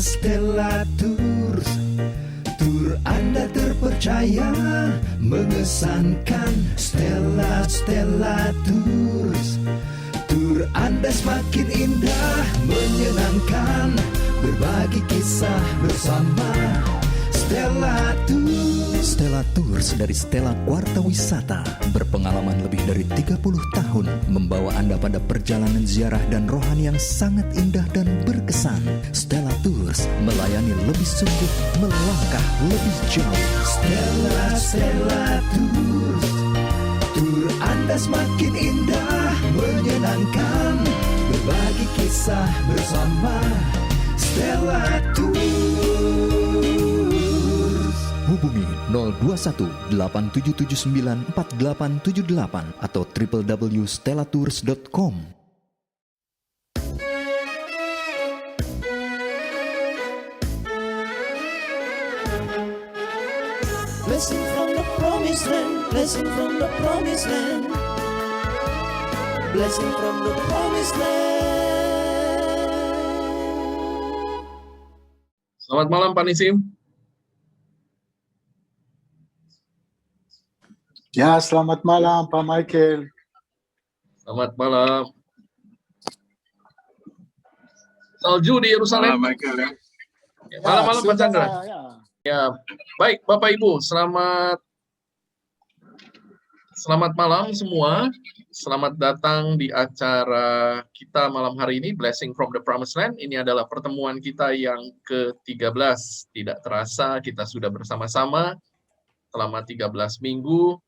Stella Tours, tur Anda terpercaya, mengesankan. Stella Tours, tur Anda semakin indah, menyenangkan, berbagi kisah bersama. Stella Tours. Stella Tours dari Stella Warta Wisata berpengalaman lebih dari 30 tahun membawa Anda pada perjalanan ziarah dan rohani yang sangat indah dan berkesan. Stella Tours melayani lebih sungguh, melangkah lebih jauh. Stella Tours, tur Anda semakin indah, menyenangkan, berbagi kisah bersama. Stella Tours. Hubungi 021 8779 4878 atau www.stellatours.com. Blessing from the promised land, blessing from the promised land, blessing from the promised land. Selamat malam Pak Nisim. Ya, selamat malam Pak Michael. Selamat malam. Salju di Yerusalem. Malam Michael ya. Malam-malam Pak Chandra. Ya. Baik Bapak Ibu, selamat malam semua. Selamat datang di acara kita malam hari ini, Blessing from the Promised Land. Ini adalah pertemuan kita yang ke-13. Tidak terasa kita sudah bersama-sama selama 13 minggu.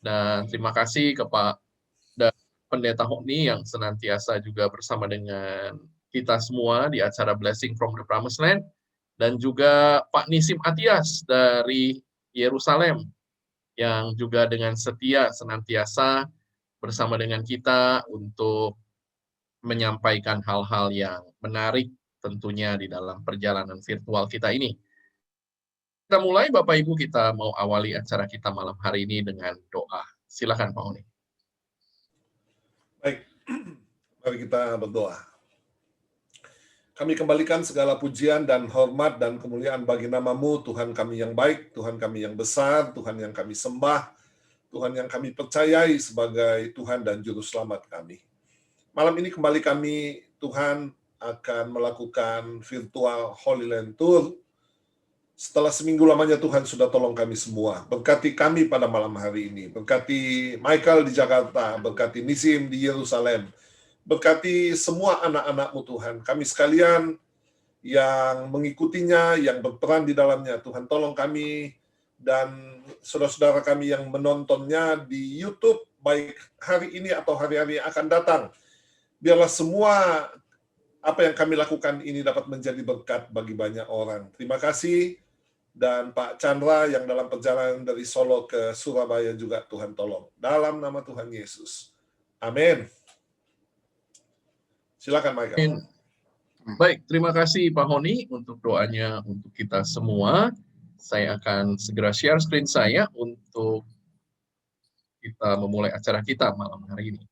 Dan terima kasih kepada Pendeta Honi yang senantiasa juga bersama dengan kita semua di acara Blessing from the Promised Land. Dan juga Pak Nisim Atias dari Yerusalem yang juga dengan setia senantiasa bersama dengan kita untuk menyampaikan hal-hal yang menarik tentunya di dalam perjalanan virtual kita ini. Kita mulai Bapak Ibu, kita mau awali acara kita malam hari ini dengan doa. Silakan Pak Honi. Baik, mari kita berdoa. Kami kembalikan segala pujian dan hormat dan kemuliaan bagi nama-Mu, Tuhan kami yang baik, Tuhan kami yang besar, Tuhan yang kami sembah, Tuhan yang kami percayai sebagai Tuhan dan Juru Selamat kami. Malam ini kembali kami, Tuhan, akan melakukan virtual Holy Land Tour. Setelah seminggu lamanya Tuhan sudah tolong kami semua. Berkati kami pada malam hari ini. Berkati Michael di Jakarta, berkati Nisim di Yerusalem. Berkati semua anak-anak-Mu Tuhan. Kami sekalian yang mengikutinya, yang berperan di dalamnya. Tuhan tolong kami dan saudara-saudara kami yang menontonnya di YouTube, baik hari ini atau hari-hari yang akan datang. Biarlah semua apa yang kami lakukan ini dapat menjadi berkat bagi banyak orang. Terima kasih. Dan Pak Chandra yang dalam perjalanan dari Solo ke Surabaya juga Tuhan tolong. Dalam nama Tuhan Yesus. Amin. Silakan Michael. Baik, terima kasih Pak Honi untuk doanya untuk kita semua. Saya akan segera share screen saya untuk kita memulai acara kita malam hari ini.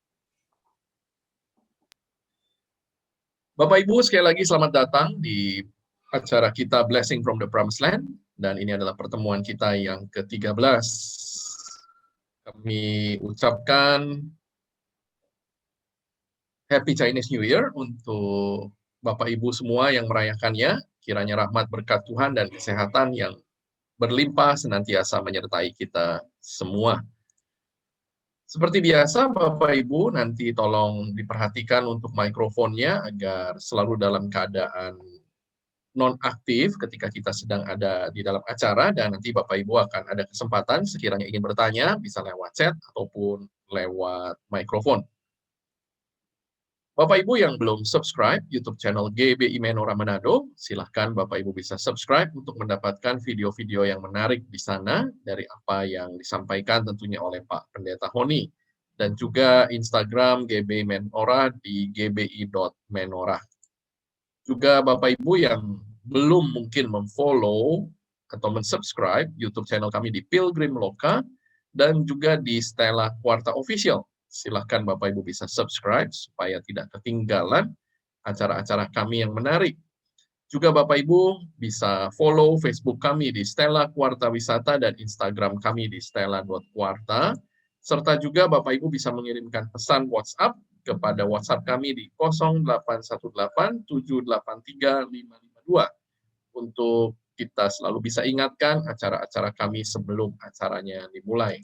Bapak Ibu, sekali lagi selamat datang di acara kita Blessing from the Promised Land. Dan ini adalah pertemuan kita yang ke-13. Kami ucapkan Happy Chinese New Year untuk Bapak Ibu semua yang merayakannya. Kiranya rahmat berkat Tuhan dan kesehatan yang berlimpah senantiasa menyertai kita semua. Seperti biasa, Bapak Ibu, nanti tolong diperhatikan untuk mikrofonnya agar selalu dalam keadaan non-aktif ketika kita sedang ada di dalam acara, dan nanti Bapak Ibu akan ada kesempatan sekiranya ingin bertanya, bisa lewat chat ataupun lewat mikrofon. Bapak Ibu yang belum subscribe YouTube channel GBI Menora Manado, silahkan Bapak Ibu bisa subscribe untuk mendapatkan video-video yang menarik di sana dari apa yang disampaikan tentunya oleh Pak Pendeta Honi. Dan juga Instagram GBI Menora di gbi.menora. Juga Bapak Ibu yang belum mungkin memfollow atau mensubscribe YouTube channel kami di Pilgrim Loka dan juga di Stella Warta Official. Silahkan Bapak Ibu bisa subscribe supaya tidak ketinggalan acara-acara kami yang menarik. Juga Bapak Ibu bisa follow Facebook kami di Stella Quarta Wisata dan Instagram kami di stella.quarta. Serta juga Bapak Ibu bisa mengirimkan pesan WhatsApp kepada WhatsApp kami di 0818783552 untuk kita selalu bisa ingatkan acara-acara kami sebelum acaranya dimulai.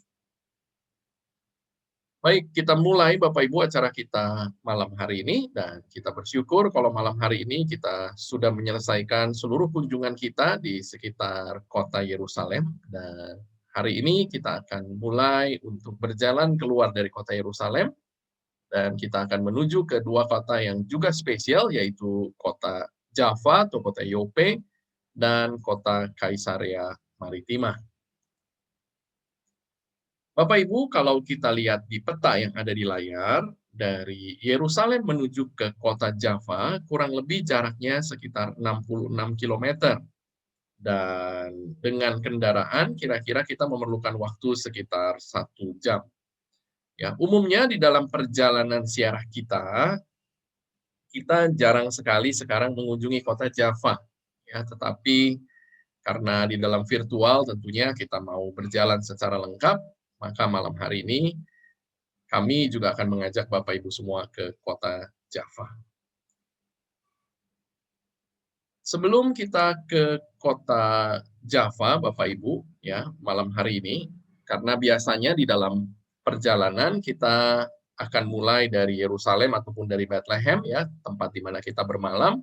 Baik, kita mulai Bapak Ibu acara kita malam hari ini, dan kita bersyukur kalau malam hari ini kita sudah menyelesaikan seluruh kunjungan kita di sekitar kota Yerusalem, dan hari ini kita akan mulai untuk berjalan keluar dari kota Yerusalem, dan kita akan menuju ke dua kota yang juga spesial, yaitu kota Jaffa atau kota Yope, dan kota Kaisarea Maritima. Bapak Ibu, kalau kita lihat di peta yang ada di layar, dari Yerusalem menuju ke kota Jaffa, kurang lebih jaraknya sekitar 66 km. Dan dengan kendaraan, kira-kira kita memerlukan waktu sekitar 1 jam. Ya, umumnya di dalam perjalanan ziarah kita jarang sekali sekarang mengunjungi kota Jaffa. Ya, tetapi karena di dalam virtual tentunya kita mau berjalan secara lengkap, maka malam hari ini kami juga akan mengajak Bapak Ibu semua ke kota Jaffa. Sebelum kita ke kota Jaffa, Bapak Ibu, ya, malam hari ini, karena biasanya di dalam perjalanan kita akan mulai dari Yerusalem ataupun dari Bethlehem, ya, tempat di mana kita bermalam,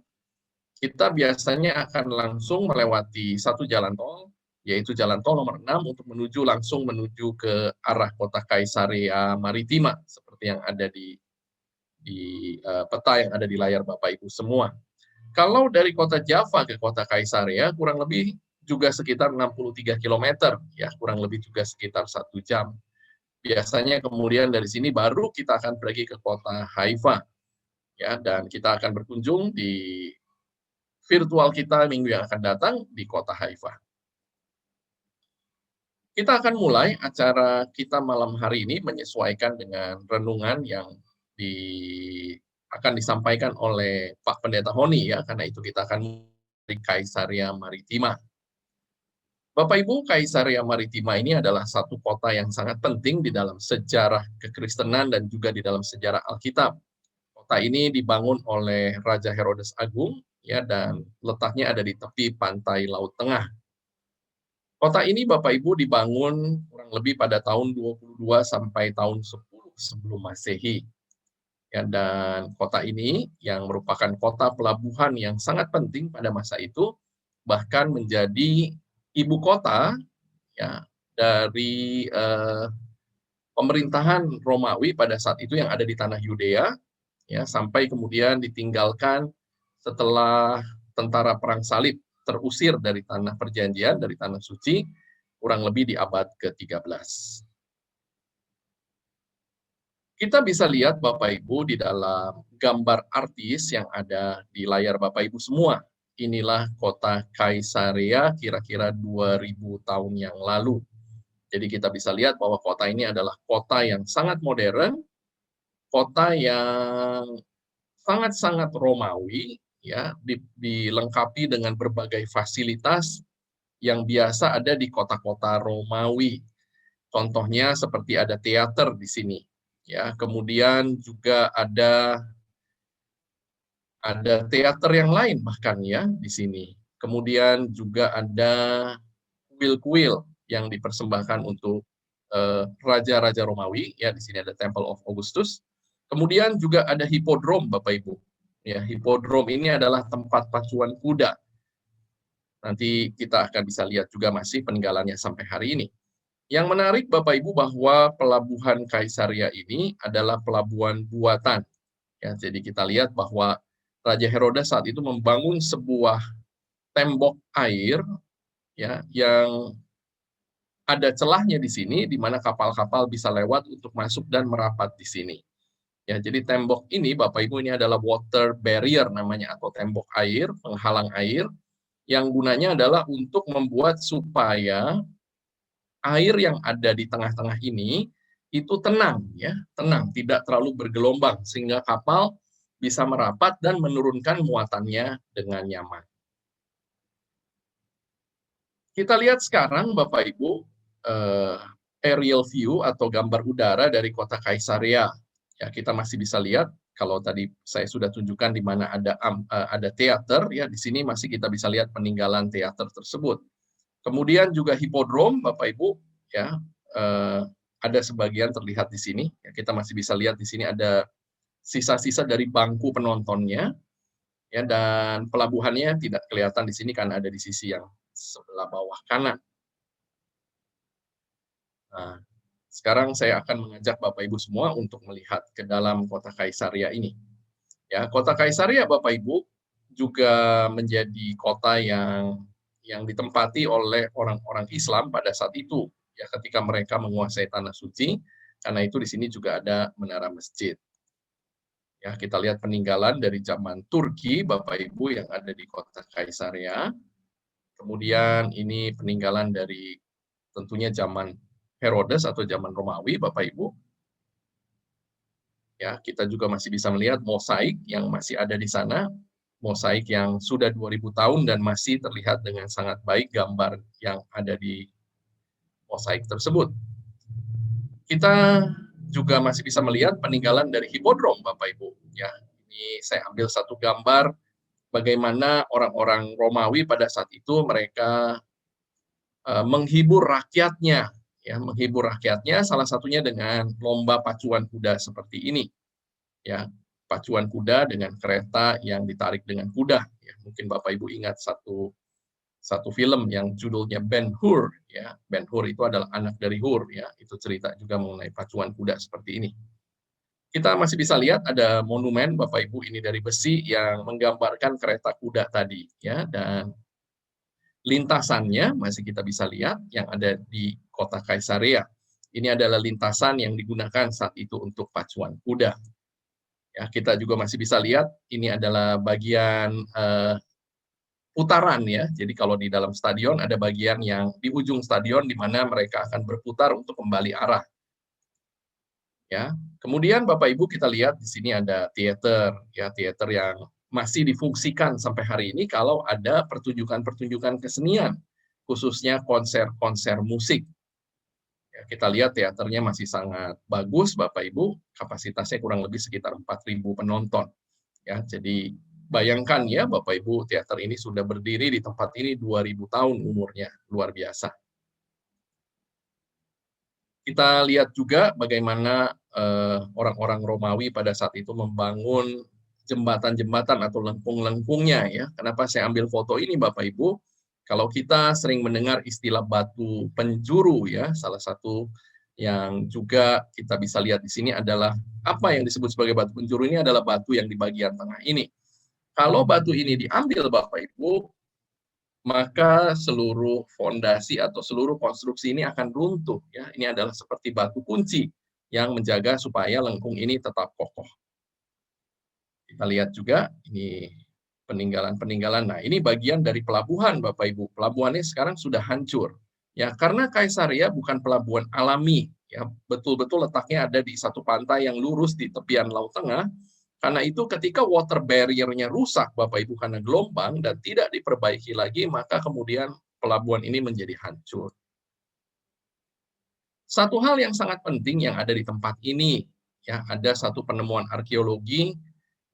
kita biasanya akan langsung melewati satu jalan tol, yaitu jalan tol nomor 6 untuk langsung menuju ke arah kota Kaisarea Maritima, seperti yang ada di peta yang ada di layar Bapak Ibu semua. Kalau dari kota Jaffa ke kota Kaisarea kurang lebih juga sekitar 63 km, ya, kurang lebih juga sekitar 1 jam. Biasanya kemudian dari sini baru kita akan pergi ke kota Haifa, ya, dan kita akan berkunjung di virtual kita minggu yang akan datang di kota Haifa. Kita akan mulai acara kita malam hari ini menyesuaikan dengan renungan yang akan disampaikan oleh Pak Pendeta Honi, ya, karena itu kita akan di Kaisarea Maritima. Bapak Ibu, Kaisarea Maritima ini adalah satu kota yang sangat penting di dalam sejarah kekristenan dan juga di dalam sejarah Alkitab. Kota ini dibangun oleh Raja Herodes Agung, ya, dan letaknya ada di tepi pantai Laut Tengah. Kota ini Bapak Ibu dibangun kurang lebih pada tahun 22 sampai tahun 10 sebelum Masehi. Ya, dan kota ini yang merupakan kota pelabuhan yang sangat penting pada masa itu, bahkan menjadi ibu kota, ya, dari pemerintahan Romawi pada saat itu yang ada di tanah Yudea, ya, sampai kemudian ditinggalkan setelah tentara perang salib terusir dari tanah perjanjian, dari tanah suci, kurang lebih di abad ke-13. Kita bisa lihat Bapak Ibu di dalam gambar artis yang ada di layar Bapak Ibu semua. Inilah kota Kaisarea kira-kira 2000 tahun yang lalu. Jadi kita bisa lihat bahwa kota ini adalah kota yang sangat modern, kota yang sangat-sangat Romawi, ya, dilengkapi dengan berbagai fasilitas yang biasa ada di kota-kota Romawi. Contohnya seperti ada teater di sini, ya. Kemudian juga ada teater yang lain bahkan, ya, di sini. Kemudian juga ada kuil-kuil yang dipersembahkan untuk raja-raja Romawi, ya, di sini ada Temple of Augustus. Kemudian juga ada hipodrom, Bapak Ibu. Ya, hipodrom ini adalah tempat pacuan kuda. Nanti kita akan bisa lihat juga masih peninggalannya sampai hari ini. Yang menarik Bapak Ibu bahwa pelabuhan Kaisarea ini adalah pelabuhan buatan. Ya, jadi kita lihat bahwa Raja Herodes saat itu membangun sebuah tembok air, ya, yang ada celahnya di sini di mana kapal-kapal bisa lewat untuk masuk dan merapat di sini. Ya, jadi tembok ini Bapak Ibu ini adalah water barrier namanya, atau tembok air, penghalang air, yang gunanya adalah untuk membuat supaya air yang ada di tengah-tengah ini itu tenang, ya, tenang, tidak terlalu bergelombang sehingga kapal bisa merapat dan menurunkan muatannya dengan nyaman. Kita lihat sekarang Bapak Ibu, aerial view atau gambar udara dari kota Kaisaria. Ya, kita masih bisa lihat kalau tadi saya sudah tunjukkan di mana ada teater, ya di sini masih kita bisa lihat peninggalan teater tersebut. Kemudian juga hipodrom, Bapak Ibu, ya ada sebagian terlihat di sini. Ya, kita masih bisa lihat di sini ada sisa-sisa dari bangku penontonnya, ya dan pelabuhannya tidak kelihatan di sini karena ada di sisi yang sebelah bawah kanan. Nah, sekarang saya akan mengajak Bapak Ibu semua untuk melihat ke dalam kota Kaisaria ini. Ya, kota Kaisaria Bapak Ibu juga menjadi kota yang ditempati oleh orang-orang Islam pada saat itu, ya ketika mereka menguasai tanah suci. Karena itu di sini juga ada menara masjid. Ya, kita lihat peninggalan dari zaman Turki Bapak Ibu yang ada di kota Kaisaria. Kemudian ini peninggalan dari tentunya zaman Herodes atau zaman Romawi, Bapak Ibu. Ya, kita juga masih bisa melihat mosaik yang masih ada di sana, mosaik yang sudah 2000 tahun dan masih terlihat dengan sangat baik gambar yang ada di mosaik tersebut. Kita juga masih bisa melihat peninggalan dari hipodrom, Bapak Ibu. Ya, ini saya ambil satu gambar bagaimana orang-orang Romawi pada saat itu mereka menghibur rakyatnya, ya menghibur rakyatnya salah satunya dengan lomba pacuan kuda seperti ini, ya pacuan kuda dengan kereta yang ditarik dengan kuda. Ya, mungkin Bapak Ibu ingat satu film yang judulnya Ben-Hur, ya Ben-Hur itu adalah anak dari Hur, ya itu cerita juga mengenai pacuan kuda seperti ini. Kita masih bisa lihat ada monumen Bapak Ibu ini dari besi yang menggambarkan kereta kuda tadi, ya dan lintasannya masih kita bisa lihat yang ada di kota Kaisaria. Ini adalah lintasan yang digunakan saat itu untuk pacuan kuda. Ya, kita juga masih bisa lihat ini adalah bagian putaran ya. Jadi kalau di dalam stadion ada bagian yang di ujung stadion di mana mereka akan berputar untuk kembali arah. Ya. Kemudian Bapak Ibu kita lihat di sini ada teater, ya teater yang masih difungsikan sampai hari ini kalau ada pertunjukan-pertunjukan kesenian, khususnya konser-konser musik. Ya, kita lihat teaternya masih sangat bagus, Bapak Ibu, kapasitasnya kurang lebih sekitar 4.000 penonton. Ya, jadi bayangkan ya Bapak Ibu, teater ini sudah berdiri di tempat ini 2000 tahun umurnya, luar biasa. Kita lihat juga bagaimana orang-orang Romawi pada saat itu membangun jembatan-jembatan atau lengkung-lengkungnya ya. Kenapa saya ambil foto ini Bapak Ibu? Kalau kita sering mendengar istilah batu penjuru ya, salah satu yang juga kita bisa lihat di sini adalah apa yang disebut sebagai batu penjuru ini adalah batu yang di bagian tengah ini. Kalau batu ini diambil Bapak Ibu, maka seluruh fondasi atau seluruh konstruksi ini akan runtuh. Ya, ini adalah seperti batu kunci yang menjaga supaya lengkung ini tetap kokoh. Kita lihat juga ini peninggalan-peninggalan. Nah, ini bagian dari pelabuhan, Bapak Ibu. Pelabuhannya sekarang sudah hancur. Ya, karena Kaisaria bukan pelabuhan alami. Ya, betul-betul letaknya ada di satu pantai yang lurus di tepian Laut Tengah. Karena itu ketika water barrier-nya rusak, Bapak Ibu, karena gelombang dan tidak diperbaiki lagi, maka kemudian pelabuhan ini menjadi hancur. Satu hal yang sangat penting yang ada di tempat ini, ya ada satu penemuan arkeologi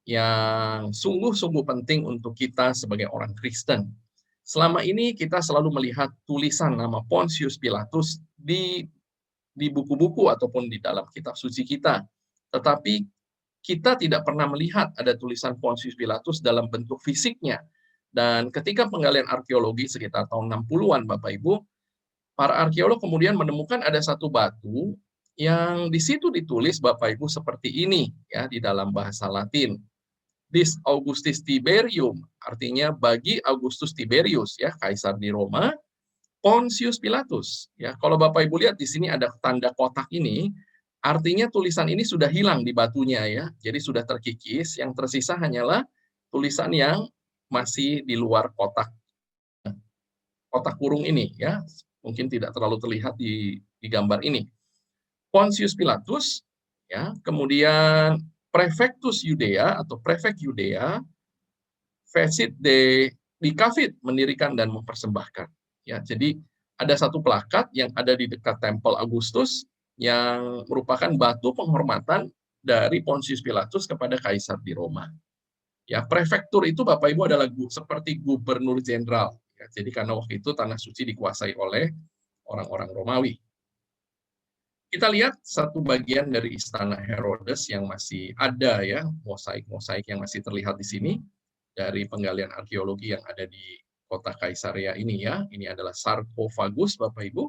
yang sungguh-sungguh penting untuk kita sebagai orang Kristen. Selama ini kita selalu melihat tulisan nama Pontius Pilatus di buku-buku ataupun di dalam kitab suci kita. Tetapi kita tidak pernah melihat ada tulisan Pontius Pilatus dalam bentuk fisiknya. Dan ketika penggalian arkeologi sekitar tahun 60-an, Bapak Ibu, para arkeolog kemudian menemukan ada satu batu yang di situ ditulis Bapak Ibu seperti ini ya di dalam bahasa Latin. Dis Augustus Tiberium, artinya bagi Augustus Tiberius ya, kaisar di Roma, Pontius Pilatus. Ya, kalau Bapak Ibu lihat di sini ada tanda kotak ini, artinya tulisan ini sudah hilang di batunya ya. Jadi sudah terkikis, yang tersisa hanyalah tulisan yang masih di luar kotak kurung ini ya. Mungkin tidak terlalu terlihat di gambar ini. Pontius Pilatus ya, kemudian Prefectus Judea atau Prefek Yudea, Facit de Dicavit mendirikan dan mempersembahkan. Ya, jadi ada satu plakat yang ada di dekat Tempel Augustus yang merupakan batu penghormatan dari Pontius Pilatus kepada Kaisar di Roma. Ya, prefektur itu Bapak Ibu adalah seperti gubernur jenderal. Ya, jadi karena waktu itu tanah suci dikuasai oleh orang-orang Romawi. Kita lihat satu bagian dari istana Herodes yang masih ada ya, mosaik-mosaik yang masih terlihat di sini dari penggalian arkeologi yang ada di kota Kaisarea ini ya. Ini adalah sarkofagus Bapak Ibu.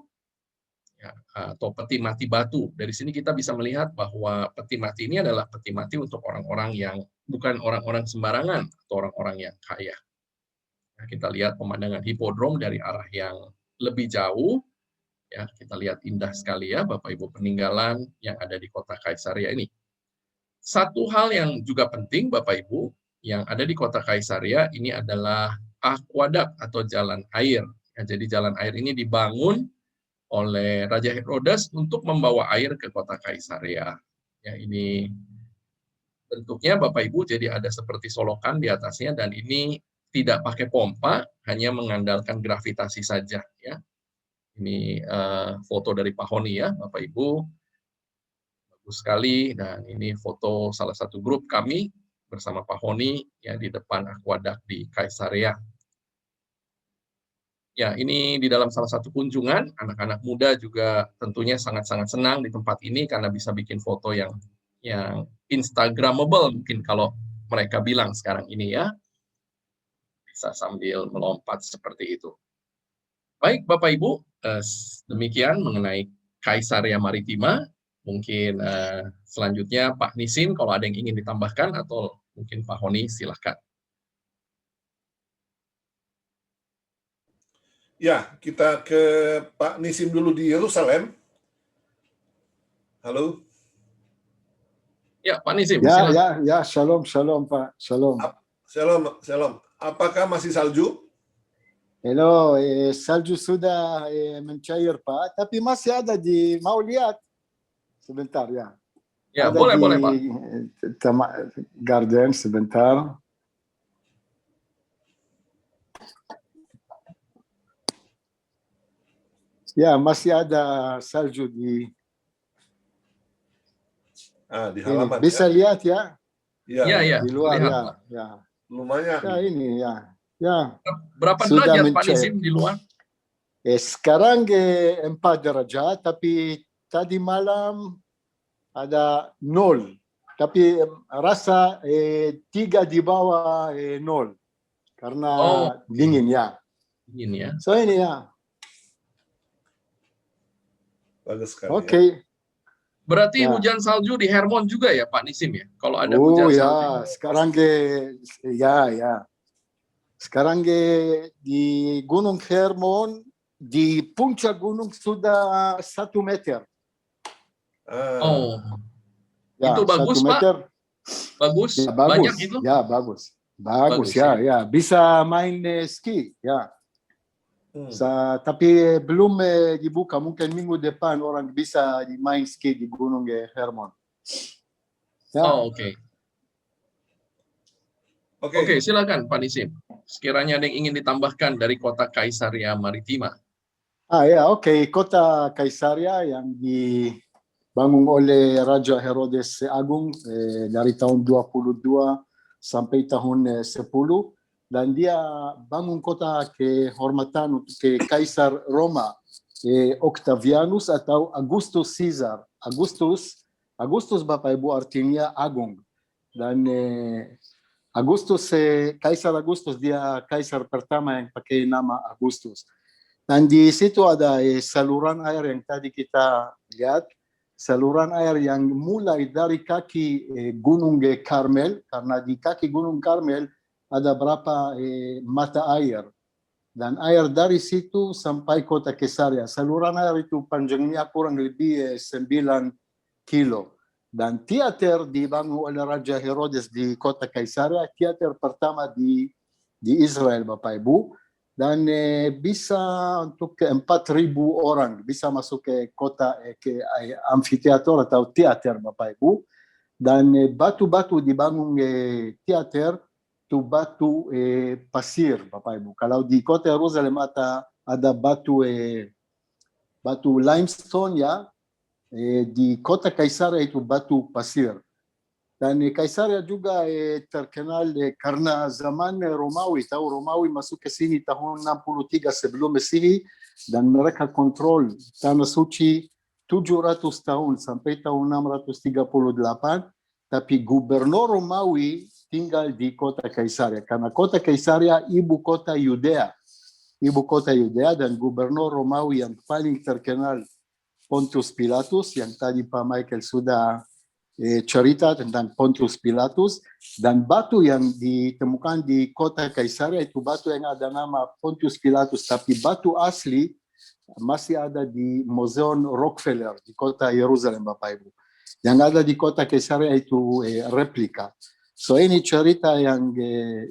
Ya, atau peti mati batu. Dari sini kita bisa melihat bahwa peti mati ini adalah peti mati untuk orang-orang yang bukan orang-orang sembarangan atau orang-orang yang kaya. Nah, kita lihat pemandangan hipodrom dari arah yang lebih jauh. Ya, kita lihat indah sekali ya Bapak Ibu peninggalan yang ada di kota Kaisarea ini. Satu hal yang juga penting Bapak Ibu yang ada di kota Kaisarea ini adalah aqueduct atau jalan air. Ya, jadi jalan air ini dibangun oleh Raja Herodes untuk membawa air ke kota Kaisarea. Ya, ini bentuknya Bapak Ibu jadi ada seperti solokan di atasnya dan ini tidak pakai pompa, hanya mengandalkan gravitasi saja ya. Ini foto dari Pahoni ya, Bapak Ibu. Bagus sekali. Dan ini foto salah satu grup kami bersama Pahoni ya di depan aqueduct di Kaisarea. Ya, ini di dalam salah satu kunjungan, anak-anak muda juga tentunya sangat-sangat senang di tempat ini karena bisa bikin foto yang instagramable mungkin kalau mereka bilang sekarang ini ya. Bisa sambil melompat seperti itu. Baik, Bapak Ibu, demikian mengenai Kaisarea Maritima. Mungkin selanjutnya Pak Nisim, kalau ada yang ingin ditambahkan, atau mungkin Pak Honi, silahkan. Ya, kita ke Pak Nisim dulu di Yerusalem. Halo? Ya, Pak Nisim, silakan. Ya, shalom Pak, shalom. Shalom. Apakah masih salju? Hello, salju sudah mencair Pak, tapi masih ada mau lihat sebentar ya. Ya, ada boleh Pak. Garden sebentar. Ya, masih ada salju di halaman. Bisa lihat ya? Iya. Di luar lihat, ya. Lumayan. Ya ini ya. Ya. Berapa derajat Pak Nisim di luar? Sekarang 4 derajat, tapi tadi malam ada 0. Tapi rasa 3 di bawah 0. Karena dingin ya. Dingin ya. So ini ya. Bagus sekali. Oke. Berarti hujan salju di Hermon juga ya Pak Nisim ya? Kalau ada hujan salju. Sekarang Sekarang di Gunung Hermon, di puncak gunung sudah 1 meter. Itu bagus Pak? Bagus? Ya, bagus. Banyak itu? Ya, bagus ya. Bisa main ski ya. Tapi belum dibuka, mungkin minggu depan orang bisa main ski di Gunung Hermon. Ya. Oke, silakan Pak Nisim. Sekiranya ada yang ingin ditambahkan dari kota Kaisarea Maritima. Kota Kaisarea yang dibangun oleh Raja Herodes Agung dari tahun 22 sampai tahun 10. Dan dia bangun kota kehormatan untuk Kaisar Roma, Octavianus atau Augustus Caesar. Agustus Bapak Ibu artinya agung. Dan Kaisar Agustus dia kaisar pertama yang pakai nama Agustus. Dan di situ ada saluran air yang tadi kita lihat, saluran air yang mulai dari kaki Gunung Karmel, karena di kaki Gunung Karmel ada berapa mata air. Dan air dari situ sampai kota Kaisarea. Saluran air itu panjangnya kurang lebih 9 kilo. Dan teater dibangun oleh Raja Herodes di kota Kaisarea, teater pertama di Israel Bapak Ibu, dan bisa untuk 4.000 orang bisa masuk ke kota ke amfiteater atau teater Bapak Ibu, dan batu-batu dibangun teater itu batu pasir Bapak Ibu. Kalau di kota Yerusalem ada batu limestone ya. Di kota Kaisaria itu batu pasir. Dan Kaisaria juga terkenal karena zaman Romawi. Tahu Romawi masuk ke sini tahun 63 sebelum Masehi, dan mereka kontrol tanah suci 700 tahun sampai tahun 638. Tapi gubernur Romawi tinggal di kota Kaisaria karena kota Kaisaria ibu kota Yudea. Dan gubernur Romawi yang paling terkenal Pontius Pilatus, yang tadi Pak Michael sudah cerita tentang Pontius Pilatus. Dan batu yang ditemukan di kota Kaisaria itu batu yang ada nama Pontius Pilatus, tapi batu asli masih ada di Museum Rockefeller di kota Yerusalem, Bapak Ibu. Yang ada di kota Kaisaria itu replika. So ini cerita yang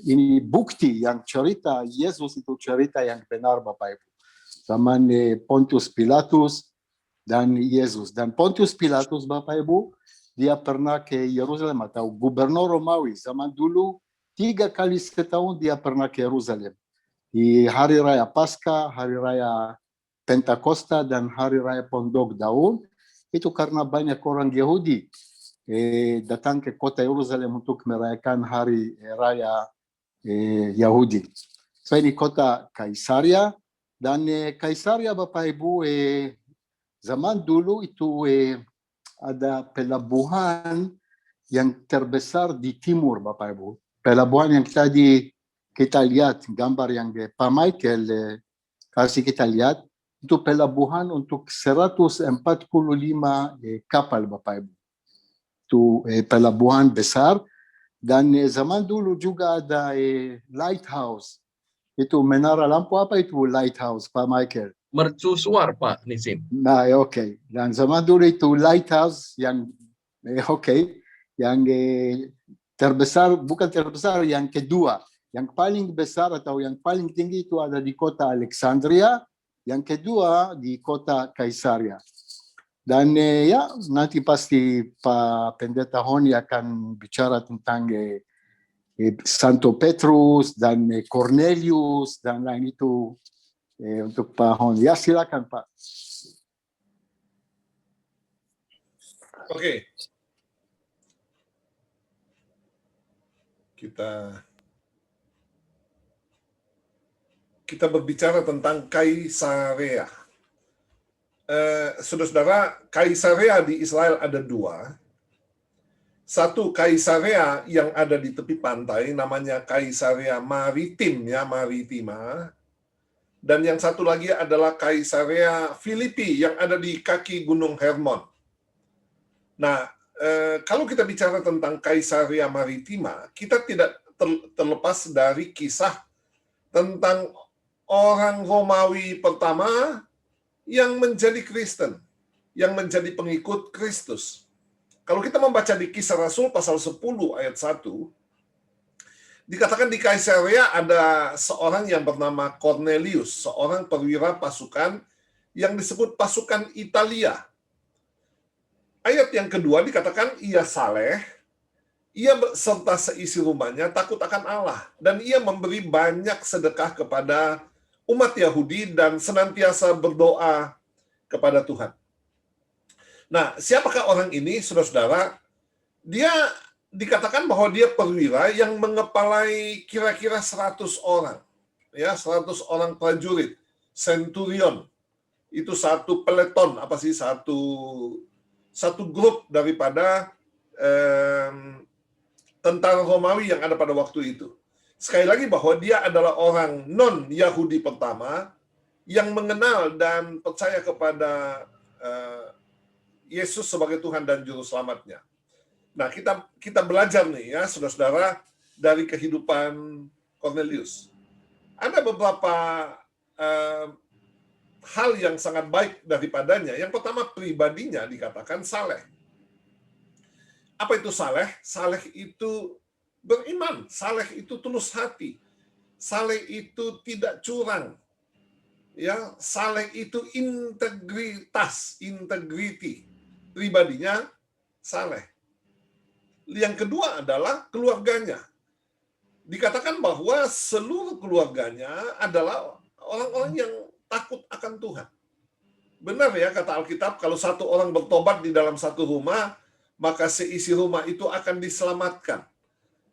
ini bukti yang cerita Yesus itu cerita yang benar, Bapak Ibu. Zaman Pontius Pilatus dan Yesus. Dan Pontius Pilatus, Bapak Ibu, dia pernah ke Yerusalem, atau gubernur Romawi zaman dulu 3 kali setahun dia pernah ke Yerusalem. Di hari raya Paskah, hari raya Pentakosta, dan hari raya Pondok Daun. Itu karena banyak orang Yahudi datang ke kota Yerusalem untuk merayakan hari raya Yahudi. So ini kota Kaisaria. Dan Kaisaria, Bapak Ibu, zaman dulu itu ada pelabuhan yang terbesar di timur, Bapak Ibu. Pelabuhan yang tadi kita lihat, gambar yang Pak Michael kasih kita lihat, itu pelabuhan untuk 145 kapal, Bapak Ibu. Itu pelabuhan besar. Dan zaman dulu juga ada lighthouse. Itu menara lampu, apa itu lighthouse, Pak Michael? Mercusuar, Pak Nisim. Nah, oke. Dan zaman dulu itu lighthouse yang yang terbesar, bukan terbesar, yang kedua. Yang paling besar atau yang paling tinggi itu ada di kota Alexandria, yang kedua di kota Kaisaria. Dan ya nanti pasti Pak Pendeta Honi akan bicara tentang Santo Petrus dan Cornelius dan lain itu untuk Pak Honi. Ya silakan Pak. Oke. Kita berbicara tentang Kaisarea. Saudara-saudara, Kaisarea di Israel ada 2. Satu Kaisarea yang ada di tepi pantai, namanya Kaisarea Maritim, ya, Maritima. Dan yang satu lagi adalah Kaisarea Filipi yang ada di kaki Gunung Hermon. Nah, kalau kita bicara tentang Kaisarea Maritima, kita tidak terlepas dari kisah tentang orang Romawi pertama yang menjadi Kristen, yang menjadi pengikut Kristus. Kalau kita membaca di Kisah Rasul pasal 10 ayat 1, dikatakan di Kaisarea ada seorang yang bernama Cornelius, seorang perwira pasukan yang disebut pasukan Italia. Ayat yang kedua dikatakan ia saleh, ia serta seisi rumahnya takut akan Allah, dan ia memberi banyak sedekah kepada umat Yahudi dan senantiasa berdoa kepada Tuhan. Nah, siapakah orang ini, saudara-saudara? Dia dikatakan bahwa dia perwira yang mengepalai kira-kira 100 orang. Ya, 100 orang prajurit, centurion. Itu satu peleton, satu grup daripada tentara Romawi yang ada pada waktu itu. Sekali lagi bahwa dia adalah orang non-Yahudi pertama yang mengenal dan percaya kepada Yesus sebagai Tuhan dan Juru Selamatnya. Nah, kita belajar nih ya, saudara-saudara, dari kehidupan Cornelius. Ada beberapa hal yang sangat baik daripadanya. Yang pertama, pribadinya dikatakan saleh. Apa itu saleh? Saleh itu beriman, saleh itu tulus hati, saleh itu tidak curang, ya, saleh itu integritas, integrity, pribadinya saleh. Yang kedua adalah keluarganya. Dikatakan bahwa seluruh keluarganya adalah orang-orang yang takut akan Tuhan. Benar ya kata Alkitab, kalau satu orang bertobat di dalam satu rumah, maka seisi rumah itu akan diselamatkan.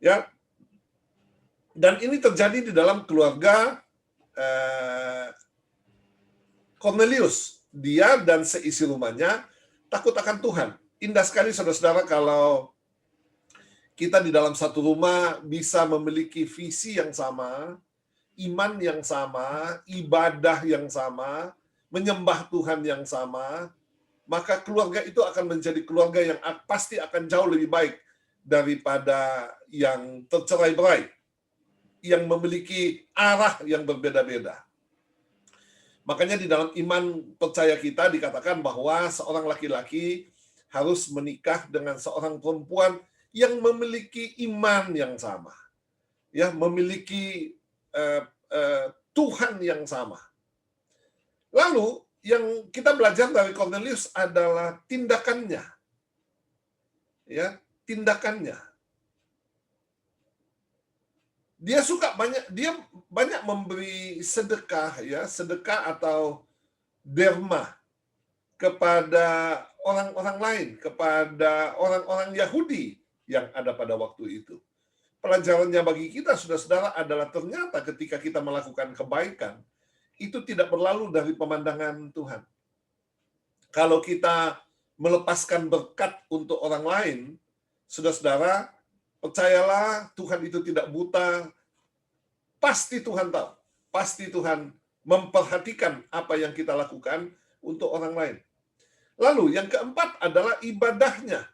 Ya. Dan ini terjadi di dalam keluarga Cornelius. Dia dan seisi rumahnya takut akan Tuhan. Indah sekali saudara-saudara kalau kita di dalam satu rumah bisa memiliki visi yang sama, iman yang sama, ibadah yang sama, menyembah Tuhan yang sama, maka keluarga itu akan menjadi keluarga yang pasti akan jauh lebih baik daripada yang tercerai-berai, yang memiliki arah yang berbeda-beda. Makanya di dalam iman percaya kita dikatakan bahwa seorang laki-laki harus menikah dengan seorang perempuan yang memiliki iman yang sama, ya, memiliki Tuhan yang sama. Lalu yang kita belajar dari Cornelius adalah tindakannya, ya, tindakannya. Dia banyak memberi sedekah, ya, sedekah atau derma kepada orang-orang lain, kepada orang-orang Yahudi yang ada pada waktu itu. Pelajarannya bagi kita, saudara-saudara, adalah ternyata ketika kita melakukan kebaikan, itu tidak berlalu dari pemandangan Tuhan. Kalau kita melepaskan berkat untuk orang lain, saudara-saudara, percayalah Tuhan itu tidak buta. Pasti Tuhan tahu. Pasti Tuhan memperhatikan apa yang kita lakukan untuk orang lain. Lalu yang keempat adalah ibadahnya.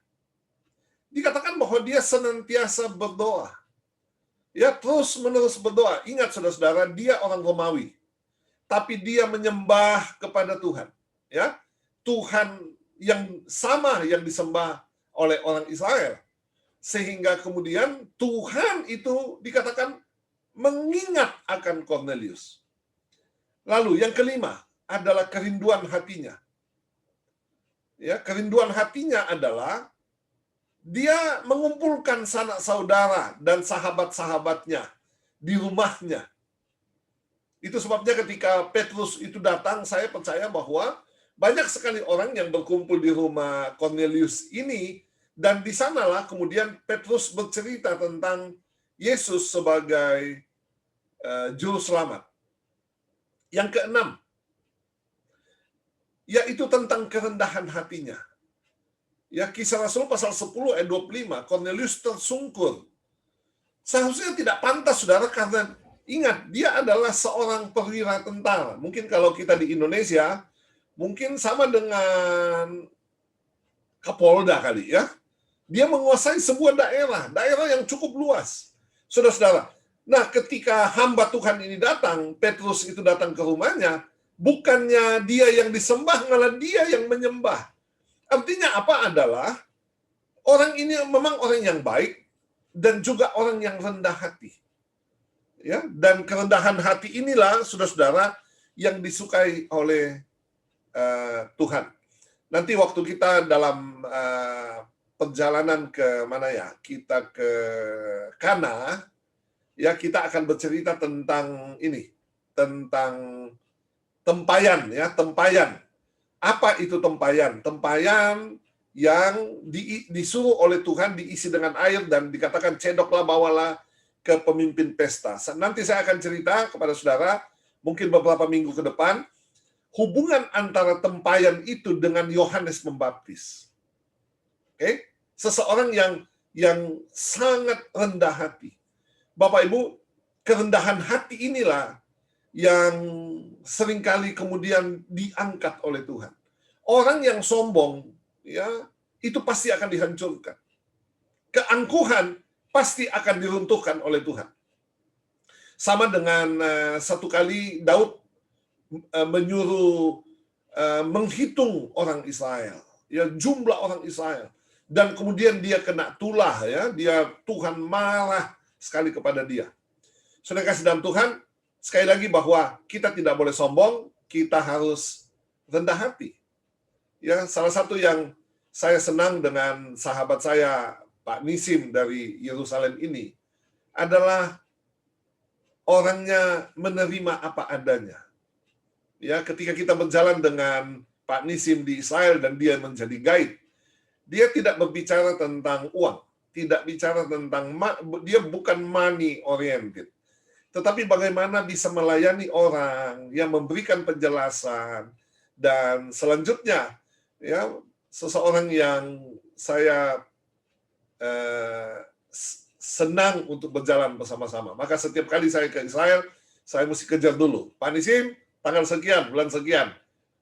Dikatakan bahwa dia senantiasa berdoa. Ya, terus-menerus berdoa. Ingat saudara-saudara, dia orang Romawi. Tapi dia menyembah kepada Tuhan. Ya, Tuhan yang sama yang disembah oleh orang Israel. Sehingga kemudian Tuhan itu dikatakan mengingat akan Cornelius. Lalu yang kelima adalah kerinduan hatinya. Ya, kerinduan hatinya adalah dia mengumpulkan sanak saudara dan sahabat-sahabatnya di rumahnya. Itu sebabnya ketika Petrus itu datang, saya percaya bahwa banyak sekali orang yang berkumpul di rumah Cornelius ini, dan di sanalah kemudian Petrus bercerita tentang Yesus sebagai juru selamat. Yang keenam, yaitu tentang kerendahan hatinya. Ya, Kisah Rasul pasal 10 ayat 25, Cornelius tersungkur. Seharusnya tidak pantas, saudara, karena ingat, dia adalah seorang perwira tentara. Mungkin kalau kita di Indonesia, mungkin sama dengan Kapolda kali ya. Dia menguasai sebuah daerah yang cukup luas. Saudara-saudara, nah ketika hamba Tuhan ini datang, Petrus itu datang ke rumahnya, bukannya dia yang disembah, malah dia yang menyembah. Artinya apa adalah, orang ini memang orang yang baik, dan juga orang yang rendah hati. Ya, dan kerendahan hati inilah, saudara-saudara, yang disukai oleh Tuhan. Nanti waktu kita dalam perjalanan ke mana ya? Kita ke Kana, ya, kita akan bercerita tentang ini, tentang tempayan, ya, tempayan. Apa itu tempayan? Tempayan yang disuruh oleh Tuhan diisi dengan air dan dikatakan cedoklah bawalah ke pemimpin pesta. Nanti saya akan cerita kepada saudara, mungkin beberapa minggu ke depan, hubungan antara tempayan itu dengan Yohanes Pembaptis. Oke? Seseorang yang sangat rendah hati. Bapak Ibu, kerendahan hati inilah yang seringkali kemudian diangkat oleh Tuhan. Orang yang sombong, ya, itu pasti akan dihancurkan. Keangkuhan pasti akan diruntuhkan oleh Tuhan. Sama dengan satu kali Daud menyuruh menghitung orang Israel, ya, jumlah orang Israel, dan kemudian dia kena tulah, ya, Tuhan marah sekali kepada dia. Saudara kasih dalam Tuhan, sekali lagi bahwa kita tidak boleh sombong, kita harus rendah hati. Ya, salah satu yang saya senang dengan sahabat saya, Pak Nisim dari Yerusalem ini, adalah orangnya menerima apa adanya. Ya, ketika kita berjalan dengan Pak Nisim di Israel dan dia menjadi guide, dia tidak berbicara tentang uang, tidak bicara tentang dia bukan money oriented, tetapi bagaimana bisa melayani orang, yang memberikan penjelasan, dan selanjutnya ya seseorang yang saya senang untuk berjalan bersama-sama. Maka setiap kali saya ke Israel, saya mesti kejar dulu. Pak Nisim, tanggal sekian, bulan sekian,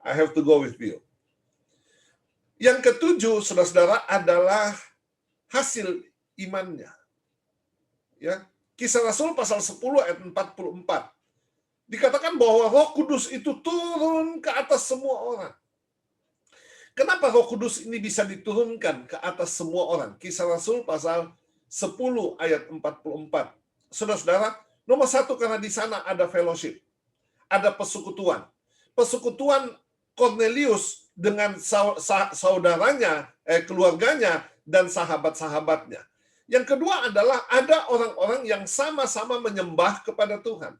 I have to go with you. Yang ketujuh, saudara-saudara, adalah hasil imannya. Ya, Kisah Rasul pasal 10 ayat 44. Dikatakan bahwa Roh Kudus itu turun ke atas semua orang. Kenapa Roh Kudus ini bisa diturunkan ke atas semua orang? Kisah Rasul pasal 10 ayat 44. Saudara-saudara, nomor satu karena di sana ada fellowship, ada persekutuan. Persekutuan Cornelius dengan saudaranya, keluarganya, dan sahabat-sahabatnya. Yang kedua adalah ada orang-orang yang sama-sama menyembah kepada Tuhan.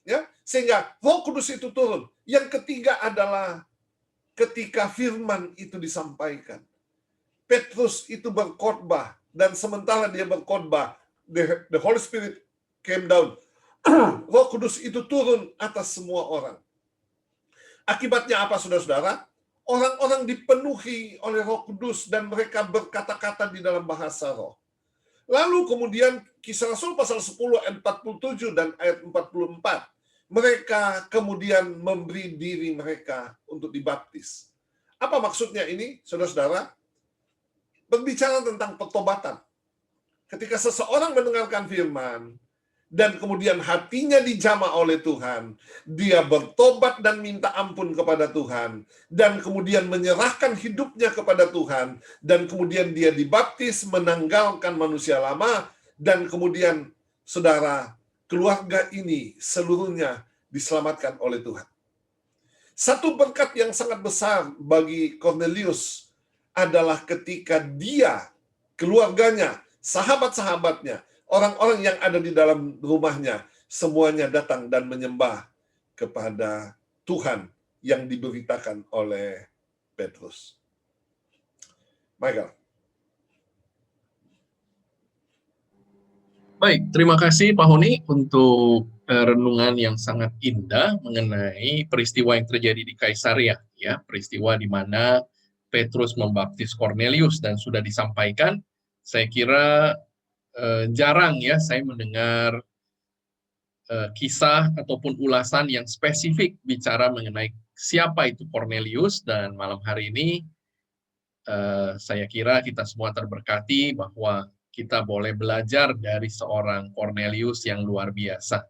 Ya, sehingga Roh Kudus itu turun. Yang ketiga adalah ketika firman itu disampaikan. Petrus itu berkhotbah, dan sementara dia berkhotbah, the Holy Spirit came down. Roh Kudus itu turun atas semua orang. Akibatnya apa, saudara-saudara? Orang-orang dipenuhi oleh Roh Kudus dan mereka berkata-kata di dalam bahasa roh. Lalu kemudian Kisah Rasul pasal 10 ayat 47 dan ayat 44. Mereka kemudian memberi diri mereka untuk dibaptis. Apa maksudnya ini, saudara-saudara? Berbicara tentang pertobatan. Ketika seseorang mendengarkan firman, dan kemudian hatinya dijamah oleh Tuhan, dia bertobat dan minta ampun kepada Tuhan, dan kemudian menyerahkan hidupnya kepada Tuhan, dan kemudian dia dibaptis, menanggalkan manusia lama, dan kemudian saudara, keluarga ini seluruhnya diselamatkan oleh Tuhan. Satu berkat yang sangat besar bagi Cornelius adalah ketika dia, keluarganya, sahabat-sahabatnya, orang-orang yang ada di dalam rumahnya, semuanya datang dan menyembah kepada Tuhan yang diberitakan oleh Petrus. Michael. Baik, terima kasih Pak Honi untuk renungan yang sangat indah mengenai peristiwa yang terjadi di Kaisaria, ya, peristiwa di mana Petrus membaptis Cornelius, dan sudah disampaikan. Saya kira jarang ya saya mendengar kisah ataupun ulasan yang spesifik bicara mengenai siapa itu Cornelius, dan malam hari ini saya kira kita semua terberkati bahwa kita boleh belajar dari seorang Cornelius yang luar biasa.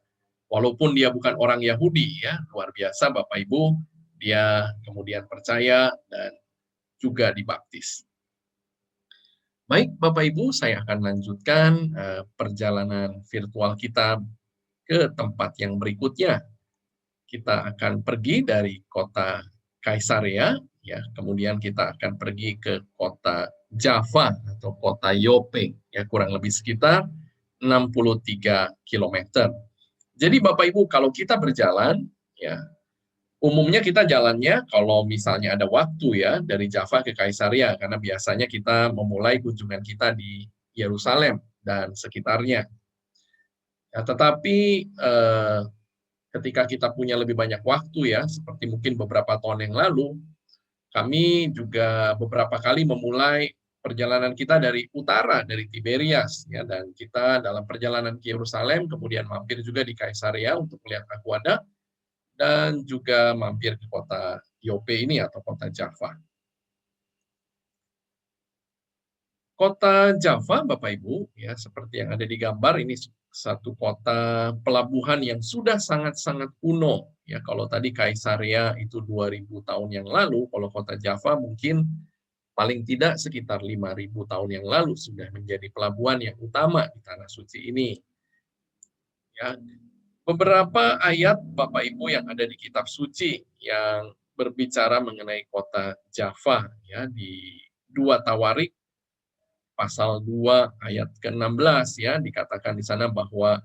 Walaupun dia bukan orang Yahudi, ya, luar biasa Bapak Ibu, dia kemudian percaya dan juga dibaptis. Baik, Bapak Ibu, saya akan lanjutkan perjalanan virtual kita ke tempat yang berikutnya. Kita akan pergi dari kota Kaisarea, ya, kemudian kita akan pergi ke kota Java atau kota Yope, ya, kurang lebih sekitar 63 km. Jadi Bapak Ibu, kalau kita berjalan, ya, umumnya kita jalannya kalau misalnya ada waktu, ya, dari Java ke Kaisaria, karena biasanya kita memulai kunjungan kita di Yerusalem dan sekitarnya. Ya, tetapi ketika kita punya lebih banyak waktu, ya, seperti mungkin beberapa tahun yang lalu, kami juga beberapa kali memulai perjalanan kita dari utara, dari Tiberias, ya, dan kita dalam perjalanan ke Yerusalem kemudian mampir juga di Kaisaria untuk melihat Aqueduct, dan juga mampir ke kota Yope ini atau kota Java. Kota Java, Bapak Ibu, ya, seperti yang ada di gambar, ini satu kota pelabuhan yang sudah sangat-sangat kuno. Ya, kalau tadi Kaisaria itu 2000 tahun yang lalu, kalau kota Java mungkin paling tidak sekitar 5000 tahun yang lalu sudah menjadi pelabuhan yang utama di Tanah Suci ini. Ya, beberapa ayat Bapak Ibu yang ada di kitab suci yang berbicara mengenai kota Java, ya, di 2 Tawarik pasal 2 ayat ke-16, ya, dikatakan di sana bahwa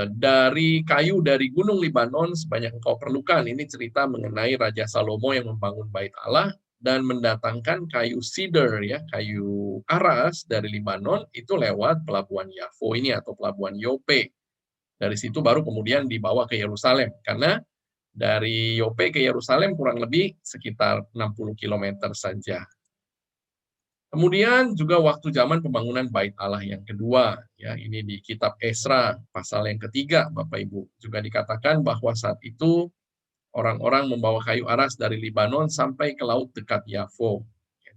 Dari kayu dari gunung Libanon sebanyak engkau perlukan. Ini cerita mengenai Raja Salomo yang membangun bait Allah dan mendatangkan kayu cedar, ya, kayu aras dari Libanon itu lewat pelabuhan Yafo ini atau pelabuhan Yope. Dari situ baru kemudian dibawa ke Yerusalem, karena dari Yope ke Yerusalem kurang lebih sekitar 60 km saja. Kemudian juga waktu zaman pembangunan Bait Allah yang kedua, ya, ini di kitab Esra pasal yang ketiga, Bapak Ibu. Juga dikatakan bahwa saat itu orang-orang membawa kayu aras dari Libanon sampai ke laut dekat Yafo.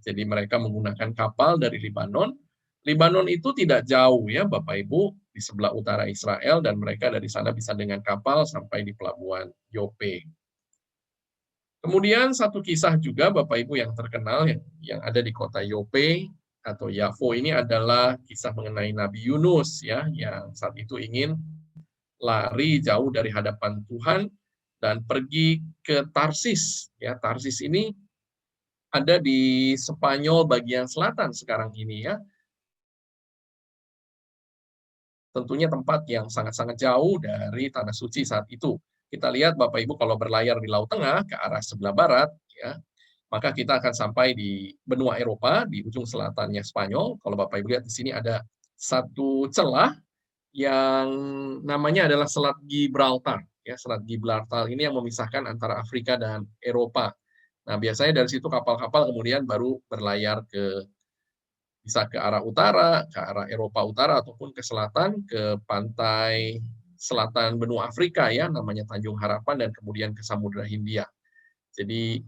Jadi mereka menggunakan kapal dari Libanon. Libanon itu tidak jauh, ya Bapak Ibu, di sebelah utara Israel, dan mereka dari sana bisa dengan kapal sampai di pelabuhan Yope. Kemudian satu kisah juga Bapak Ibu yang terkenal yang ada di kota Yope atau Yafo ini adalah kisah mengenai Nabi Yunus, ya, yang saat itu ingin lari jauh dari hadapan Tuhan dan pergi ke Tarsis. Ya, Tarsis ini ada di Spanyol bagian selatan sekarang ini, ya. Tentunya tempat yang sangat-sangat jauh dari tanah suci saat itu. Kita lihat Bapak Ibu kalau berlayar di Laut Tengah ke arah sebelah barat, ya, maka kita akan sampai di benua Eropa di ujung selatannya Spanyol. Kalau Bapak Ibu lihat di sini ada satu celah yang namanya adalah Selat Gibraltar. Ya, Selat Gibraltar ini yang memisahkan antara Afrika dan Eropa. Nah, biasanya dari situ kapal-kapal kemudian baru berlayar bisa ke arah utara, ke arah Eropa Utara, ataupun ke selatan, ke pantai selatan benua Afrika, ya, namanya Tanjung Harapan, dan kemudian ke Samudra Hindia. Jadi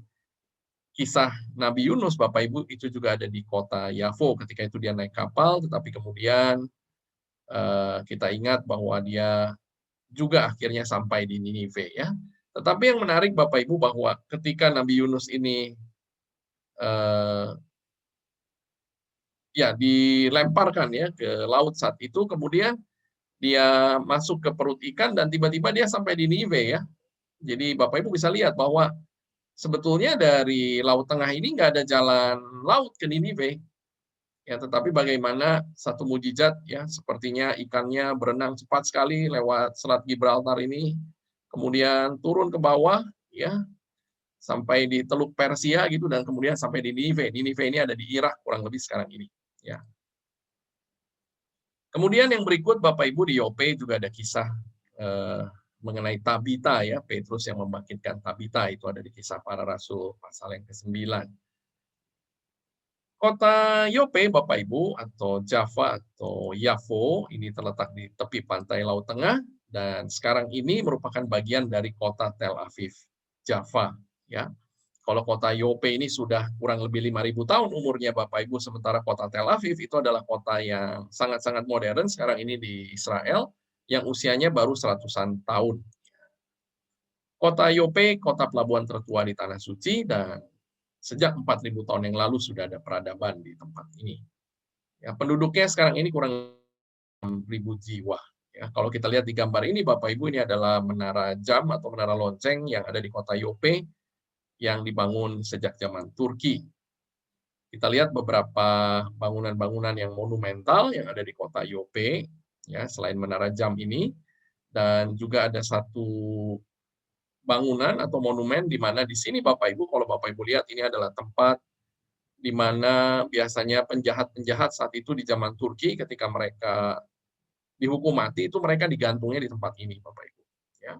kisah Nabi Yunus, Bapak Ibu, itu juga ada di kota Yafo. Ketika itu dia naik kapal, tetapi kemudian kita ingat bahwa dia juga akhirnya sampai di Ninive, ya. Tetapi yang menarik Bapak Ibu bahwa ketika Nabi Yunus ini ya dilemparkan, ya, ke laut saat itu, kemudian dia masuk ke perut ikan dan tiba-tiba dia sampai di Ninive, ya. Jadi Bapak Ibu bisa lihat bahwa sebetulnya dari Laut Tengah ini nggak ada jalan laut ke Ninive, ya, tetapi bagaimana satu mujizat, ya, sepertinya ikannya berenang cepat sekali lewat Selat Gibraltar ini, kemudian turun ke bawah, ya, sampai di Teluk Persia gitu, dan kemudian sampai di Ninive. Ninive ini ada di Irak kurang lebih sekarang ini, ya. Kemudian yang berikut Bapak Ibu di Yope juga ada kisah mengenai Tabita, ya, Petrus yang membangkitkan Tabita, itu ada di Kisah Para Rasul pasal yang ke-9. Kota Yope Bapak Ibu atau Java atau Yafo ini terletak di tepi pantai Laut Tengah dan sekarang ini merupakan bagian dari kota Tel Aviv, Java, ya. Kalau kota Yope ini sudah kurang lebih 5.000 tahun umurnya Bapak Ibu, sementara kota Tel Aviv itu adalah kota yang sangat-sangat modern sekarang ini di Israel, yang usianya baru 100-an tahun. Kota Yope, kota pelabuhan tertua di Tanah Suci, dan sejak 4.000 tahun yang lalu sudah ada peradaban di tempat ini. Ya, penduduknya sekarang ini kurang 6.000 jiwa. Ya, kalau kita lihat di gambar ini, Bapak Ibu, ini adalah menara jam atau menara lonceng yang ada di kota Yope, yang dibangun sejak zaman Turki. Kita lihat beberapa bangunan-bangunan yang monumental yang ada di kota Yope, ya, selain menara jam ini, dan juga ada satu bangunan atau monumen di mana di sini Bapak Ibu, kalau Bapak Ibu lihat ini adalah tempat di mana biasanya penjahat-penjahat saat itu di zaman Turki ketika mereka dihukum mati itu mereka digantungnya di tempat ini, Bapak Ibu, ya.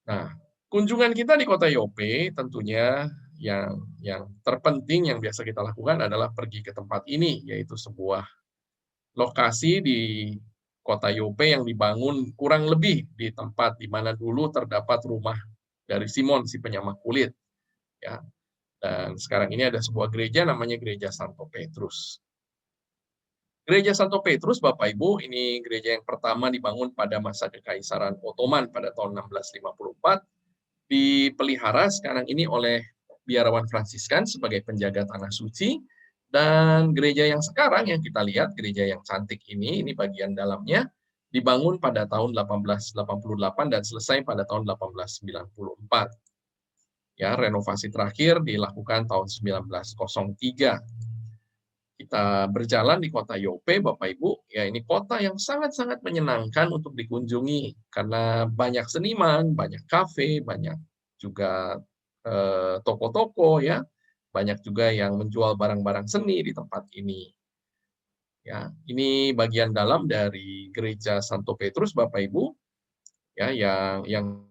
Nah, kunjungan kita di kota Yope tentunya yang terpenting yang biasa kita lakukan adalah pergi ke tempat ini, yaitu sebuah lokasi di kota Yope yang dibangun kurang lebih di tempat di mana dulu terdapat rumah dari Simon si penyamak kulit, ya. Dan sekarang ini ada sebuah gereja namanya Gereja Santo Petrus. Gereja Santo Petrus, Bapak Ibu, ini gereja yang pertama dibangun pada masa Kekaisaran Ottoman pada tahun 1654, dipelihara sekarang ini oleh biarawan Fransiskan sebagai penjaga tanah suci, dan gereja yang sekarang yang kita lihat, gereja yang cantik ini bagian dalamnya, dibangun pada tahun 1888 dan selesai pada tahun 1894. Ya, renovasi terakhir dilakukan tahun 1903. kita berjalan di kota Yope, Bapak Ibu, ya ini kota yang sangat-sangat menyenangkan untuk dikunjungi karena banyak seniman, banyak kafe, banyak juga toko-toko ya, banyak juga yang menjual barang-barang seni di tempat ini. Ya, ini bagian dalam dari Gereja Santo Petrus, Bapak Ibu, ya yang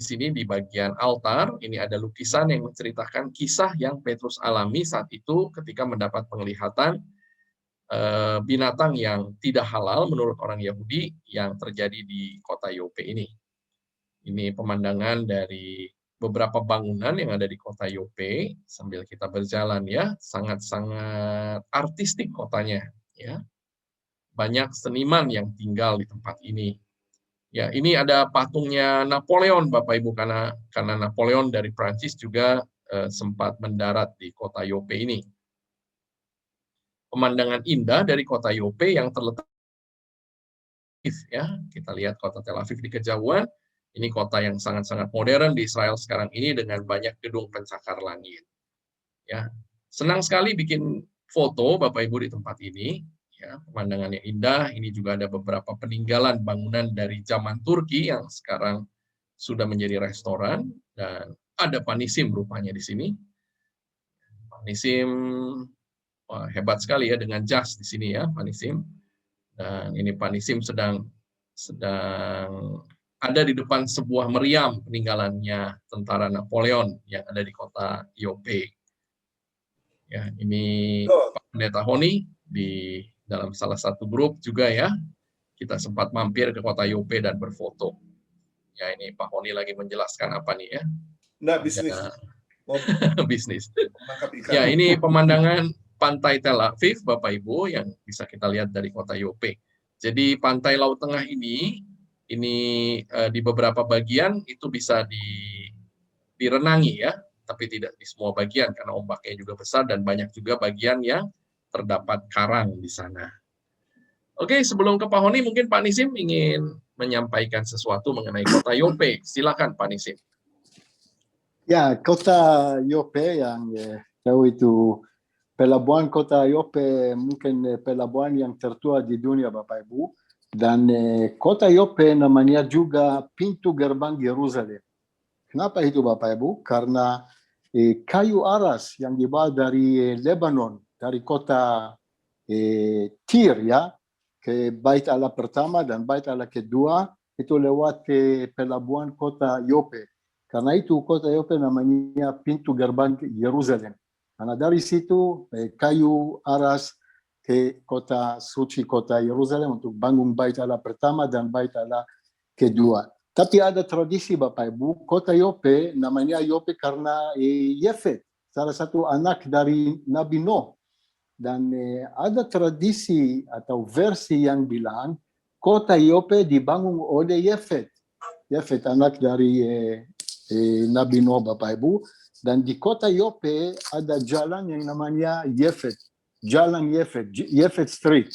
di sini di bagian altar ini ada lukisan yang menceritakan kisah yang Petrus alami saat itu ketika mendapat penglihatan binatang yang tidak halal menurut orang Yahudi yang terjadi di kota Yope ini. Ini pemandangan dari beberapa bangunan yang ada di kota Yope sambil kita berjalan ya, sangat-sangat artistik kotanya ya. Banyak seniman yang tinggal di tempat ini. Ya, ini ada patungnya Napoleon, Bapak Ibu, karena Napoleon dari Prancis juga sempat mendarat di kota Yope ini. Pemandangan indah dari kota Yope yang terletak ya, kita lihat kota Tel Aviv di kejauhan. Ini kota yang sangat-sangat modern di Israel sekarang ini dengan banyak gedung pencakar langit. Ya, senang sekali bikin foto Bapak Ibu di tempat ini. Ya, pemandangannya indah. Ini juga ada beberapa peninggalan bangunan dari zaman Turki yang sekarang sudah menjadi restoran dan ada Panisim rupanya di sini. Panisim hebat sekali ya dengan jas di sini ya Panisim. Dan ini Panisim sedang ada di depan sebuah meriam peninggalannya tentara Napoleon yang ada di kota Yope. Ya, ini Pak Pendeta Honi di dalam salah satu grup juga ya, kita sempat mampir ke kota Yope dan berfoto. Ya ini Pak Honi lagi menjelaskan apa nih ya? Nah, bisnis. Bisnis. Ya ini pemandangan pantai Tel Aviv, Bapak Ibu, yang bisa kita lihat dari kota Yope. Jadi pantai Laut Tengah ini di beberapa bagian itu bisa direnangi ya, tapi tidak di semua bagian karena ombaknya juga besar dan banyak juga bagian yang terdapat karang di sana. Oke, sebelum ke Pak Honi, mungkin Pak Nisim ingin menyampaikan sesuatu mengenai kota Yope. Silakan Pak Nisim. Ya, kota Yope yang tahu itu pelabuhan kota Yope mungkin pelabuhan yang tertua di dunia Bapak Ibu. Dan kota Yope namanya juga pintu gerbang Yerusalem. Kenapa itu Bapak Ibu? Karena kayu aras yang dibawa dari Lebanon, dari kota Tir ya, ke Bait Allah pertama dan Bait Allah kedua, itu lewat pelabuhan kota Yope. Karena itu kota Yope namanya pintu gerbang Yerusalem. Karena dari situ kayu aras ke kota suci, kota Yerusalem untuk bangun Bait Allah pertama dan Bait Allah kedua. Tapi ada tradisi Bapak Ibu, kota Yope namanya Yope karena Yefet, salah satu anak dari Nabi Nuh. Dan ada tradisi atau versi yang bilang kota Yope dibangun oleh Yefet. Yefet anak dari Nabi Nuh Bapak Ibu. Dan di kota Yope ada jalan yang namanya Yefet. Jalan Yefet, Yefet Street.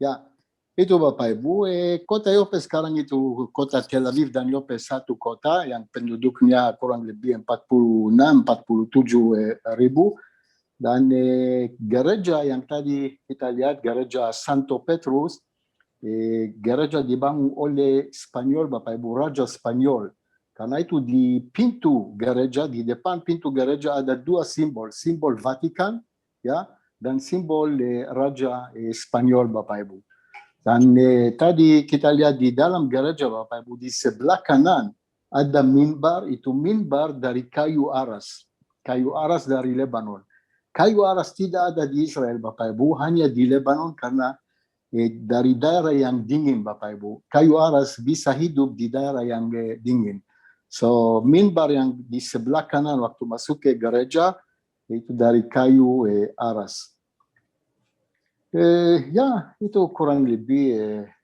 Ya, itu Bapak Ibu, kota Yope sekarang itu kota Tel Aviv dan Yope satu kota yang penduduknya kurang lebih 46-47 ribu. Dan gereja yang tadi kita lihat, gereja Santo Petrus, gereja dibangun oleh Spanyol Bapak Ibu, Raja Spanyol. Karena itu di pintu gereja, di depan pintu gereja ada dua simbol, simbol Vatikan ya, dan simbol Raja Spanyol Bapak Ibu. Dan tadi kita lihat di dalam gereja Bapak Ibu, di sebelah kanan ada minbar, itu minbar dari kayu aras dari Lebanon. Kayu aras tidak ada di Israel Bapak Ibu, hanya di Lebanon karena dari daerah yang dingin Bapak Ibu. Kayu aras bisa hidup di daerah yang dingin. So minbar yang di sebelah kanan waktu masuk ke gereja itu dari kayu aras. Ya, itu kurang lebih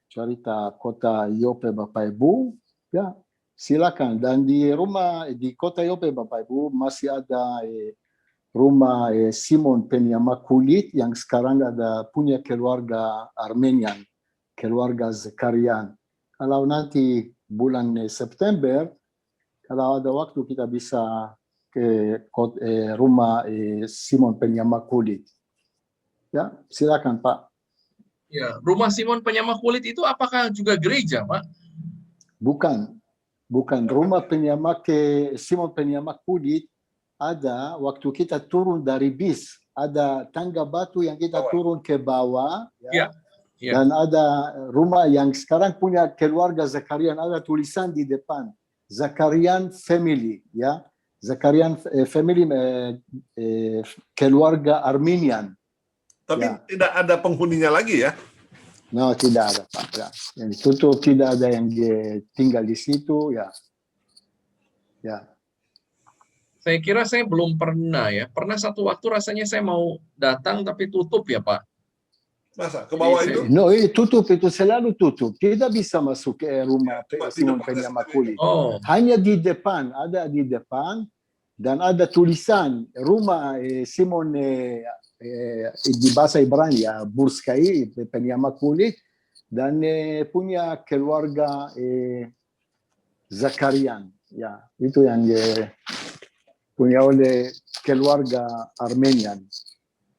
cerita kota Yope Bapak Ibu. Ya, silakan. Dan di kota Yope Bapak Ibu masih ada rumah Simon Penyama Kulit yang sekarang punya keluarga Armenian, keluarga Zakarian. Kalau nanti bulan September, kalau ada waktu kita bisa ke rumah Simon Penyama Kulit. Ya, silakan Pak. Ya, rumah Simon penyamak kulit itu apakah juga gereja, Pak? Bukan rumah Simon penyamak kulit. Ada waktu kita turun dari bis, ada tangga batu yang kita turun ke bawah, ya. Ya. Dan ada rumah yang sekarang punya keluarga Zakarian, ada tulisan di depan, Zakarian Family, ya. Zakarian Family, keluarga Armenian. Tapi Ya. tidak ada penghuninya lagi ya? No, tidak ada Pak. Ya. Yang ditutup, tidak ada yang tinggal di situ, ya. Ya. Saya kira saya belum pernah ya. Pernah satu waktu rasanya saya mau datang tapi tutup ya, Pak. Masa? Ke bawah itu? No, tutup, itu selalu tutup. Tidak bisa masuk ke rumah Cuma di Simon depannya penyamak sendiri. kulit. Oh, Hanya di depan, ada di depan, dan ada tulisan rumah Simon di bahasa Ibrani, ya, Burskai, penyamak kulit, dan punya keluarga Zakarian. Ya, itu yang punya oleh keluarga Armenian.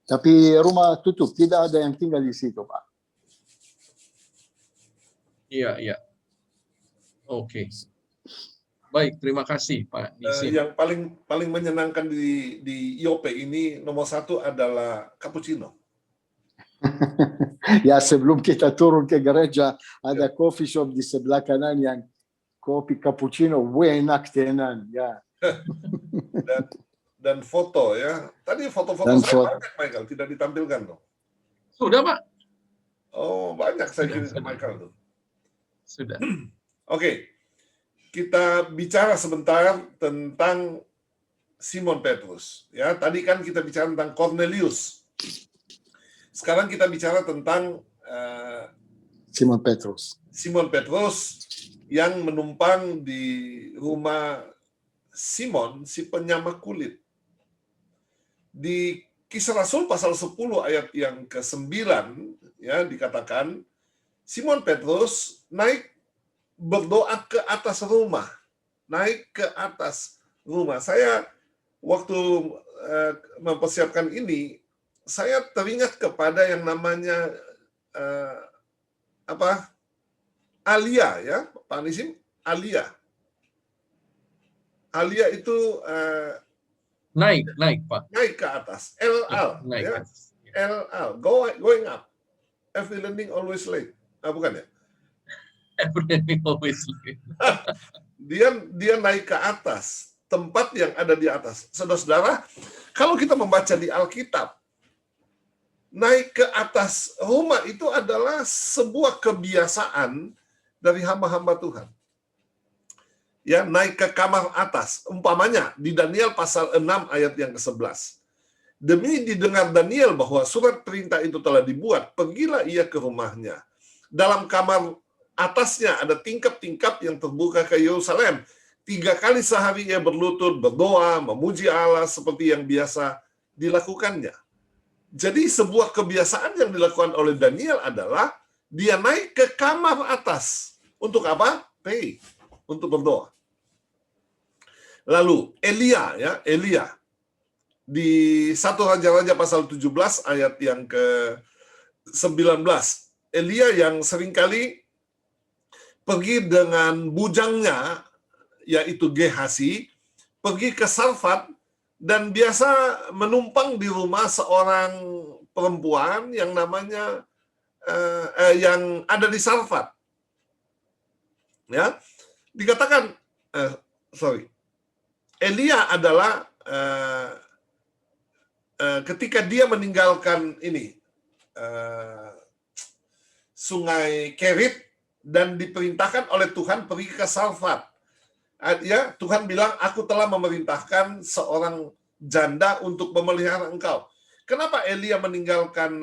Tapi rumah tutup, tidak ada yang tinggal di situ, Pak. iya, iya. Oke. Baik, terima kasih Pak Nisim. Yang paling menyenangkan di IOP ini nomor 1 adalah cappuccino. Ya, sebelum kita turun ke gereja, ada coffee shop di sebelah kanan yang kopi cappuccino, enak tenan, ya. Dan foto ya. Tadi foto-foto Dan saya banyak, Michael, tidak ditampilkan tuh. Sudah, Pak? Oh, banyak saya kirim ke Sudah. Michael tuh. Sudah. Oke. Kita bicara sebentar tentang Simon Petrus. Ya, tadi kan kita bicara tentang Cornelius. Sekarang kita bicara tentang Simon Petrus. Simon Petrus yang menumpang di rumah Simon si penyamak kulit. Di Kisah Rasul pasal 10 ayat yang ke-9 ya dikatakan Simon Petrus naik berdoa ke atas rumah. Naik ke atas rumah. Saya waktu mempersiapkan ini, saya teringat kepada yang namanya Alia ya, Pak Nisim, Alia. Alia itu Naik, Pak. naik ke atas. El-al, Naik. ya. El-al, going up. Every landing always late. Bukan ya? Everything always late. Dia naik ke atas, tempat yang ada di atas. Saudara-saudara, kalau kita membaca di Alkitab, naik ke atas rumah itu adalah sebuah kebiasaan dari hamba-hamba Tuhan. Ya, naik ke kamar atas. Umpamanya di Daniel pasal 6 ayat yang ke-11. Demi didengar Daniel bahwa surat perintah itu telah dibuat, pergilah ia ke rumahnya. Dalam kamar atasnya ada tingkap-tingkap yang terbuka ke Yerusalem. 3 kali sehari ia berlutut, berdoa, memuji Allah seperti yang biasa dilakukannya. Jadi sebuah kebiasaan yang dilakukan oleh Daniel adalah dia naik ke kamar atas. Untuk apa? Pray. Untuk berdoa. Lalu Elia di 1 Raja-Raja pasal 17 ayat yang ke-19. Elia yang seringkali pergi dengan bujangnya, yaitu Gehasi, pergi ke Sarfat, dan biasa menumpang di rumah seorang perempuan yang namanya yang ada di Sarfat. Ya, dikatakan Elia adalah ketika dia meninggalkan ini sungai Kerit dan diperintahkan oleh Tuhan pergi ke Sarfat. Ya, Tuhan bilang, aku telah memerintahkan seorang janda untuk memelihara engkau. Kenapa Elia meninggalkan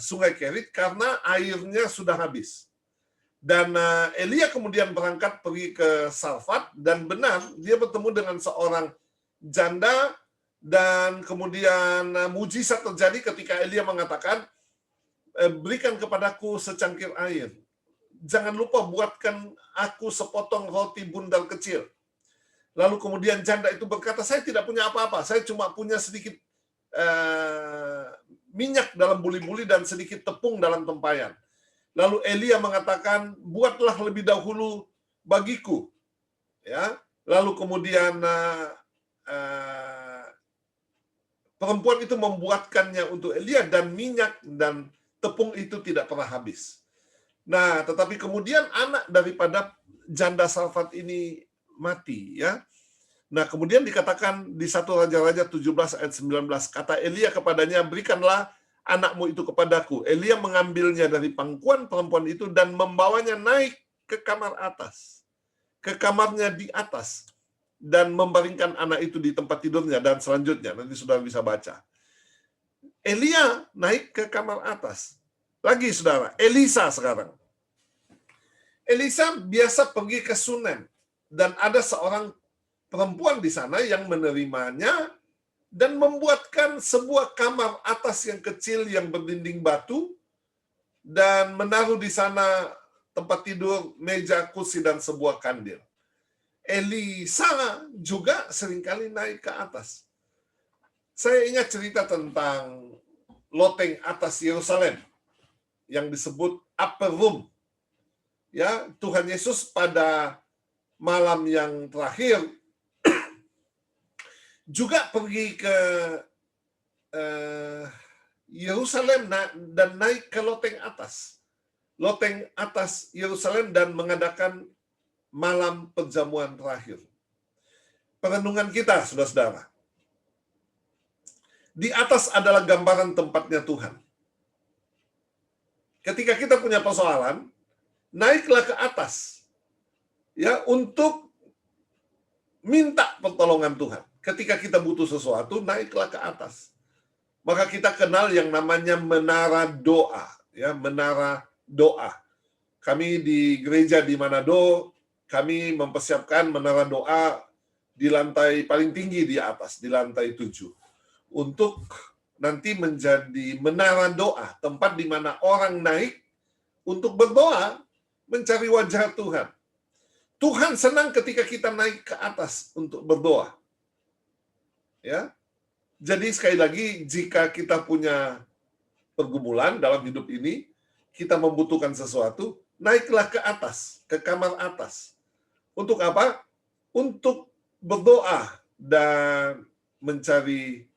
sungai Kerit? Karena airnya sudah habis. Dan Elia kemudian berangkat pergi ke Sarfat, dan benar dia bertemu dengan seorang janda, dan kemudian mujizat terjadi ketika Elia mengatakan, berikan kepadaku secangkir air. Jangan lupa buatkan aku sepotong roti bundar kecil. Lalu kemudian janda itu berkata, saya tidak punya apa-apa, saya cuma punya sedikit minyak dalam buli-buli dan sedikit tepung dalam tempayan. Lalu Elia mengatakan, buatlah lebih dahulu bagiku. Ya, lalu kemudian perempuan itu membuatkannya untuk Elia, dan minyak dan tepung itu tidak pernah habis. Nah, tetapi kemudian anak daripada janda Sarfat ini mati, ya. Nah, kemudian dikatakan di 1 Raja-Raja 17 ayat 19, kata Elia kepadanya, berikanlah anakmu itu kepadaku. Elia mengambilnya dari pangkuan perempuan itu dan membawanya naik ke kamar atas, ke kamarnya di atas, dan membaringkan anak itu di tempat tidurnya. Dan selanjutnya, nanti saudara bisa baca. Elia naik ke kamar atas. Lagi saudara, Elisa sekarang. Elisa biasa pergi ke Sunem, dan ada seorang perempuan di sana yang menerimanya dan membuatkan sebuah kamar atas yang kecil yang berdinding batu, dan menaruh di sana tempat tidur, meja, kursi, dan sebuah kandil. Elisa juga seringkali naik ke atas. Saya ingat cerita tentang loteng atas Yerusalem yang disebut Upper Room. Ya, Tuhan Yesus pada malam yang terakhir juga pergi ke Yerusalem dan naik ke loteng atas Yerusalem, dan mengadakan malam perjamuan terakhir. Perenungan kita, saudara-saudara, di atas adalah gambaran tempatnya Tuhan. Ketika kita punya persoalan, naiklah ke atas, ya, untuk minta pertolongan Tuhan. Ketika kita butuh sesuatu, naiklah ke atas. Maka kita kenal yang namanya menara doa, ya, menara doa. Kami di gereja di Manado, kami mempersiapkan menara doa di lantai paling tinggi di atas, di lantai 7. Untuk nanti menjadi menara doa, tempat di mana orang naik untuk berdoa, mencari wajah Tuhan. Tuhan senang ketika kita naik ke atas untuk berdoa. Ya. Jadi sekali lagi, jika kita punya pergumulan dalam hidup ini, kita membutuhkan sesuatu, naiklah ke atas, ke kamar atas. Untuk apa? Untuk berdoa dan mencari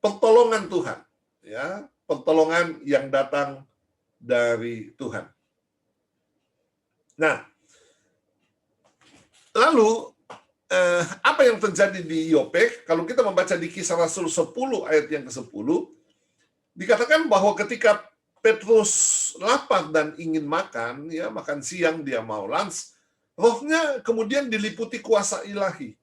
pertolongan Tuhan, ya, pertolongan yang datang dari Tuhan. Nah, lalu apa yang terjadi di Yope? Kalau kita membaca di Kisah Rasul 10 ayat yang ke-10, dikatakan bahwa ketika Petrus lapar dan ingin makan, ya, makan siang, dia mau lunch, rohnya kemudian diliputi kuasa ilahi.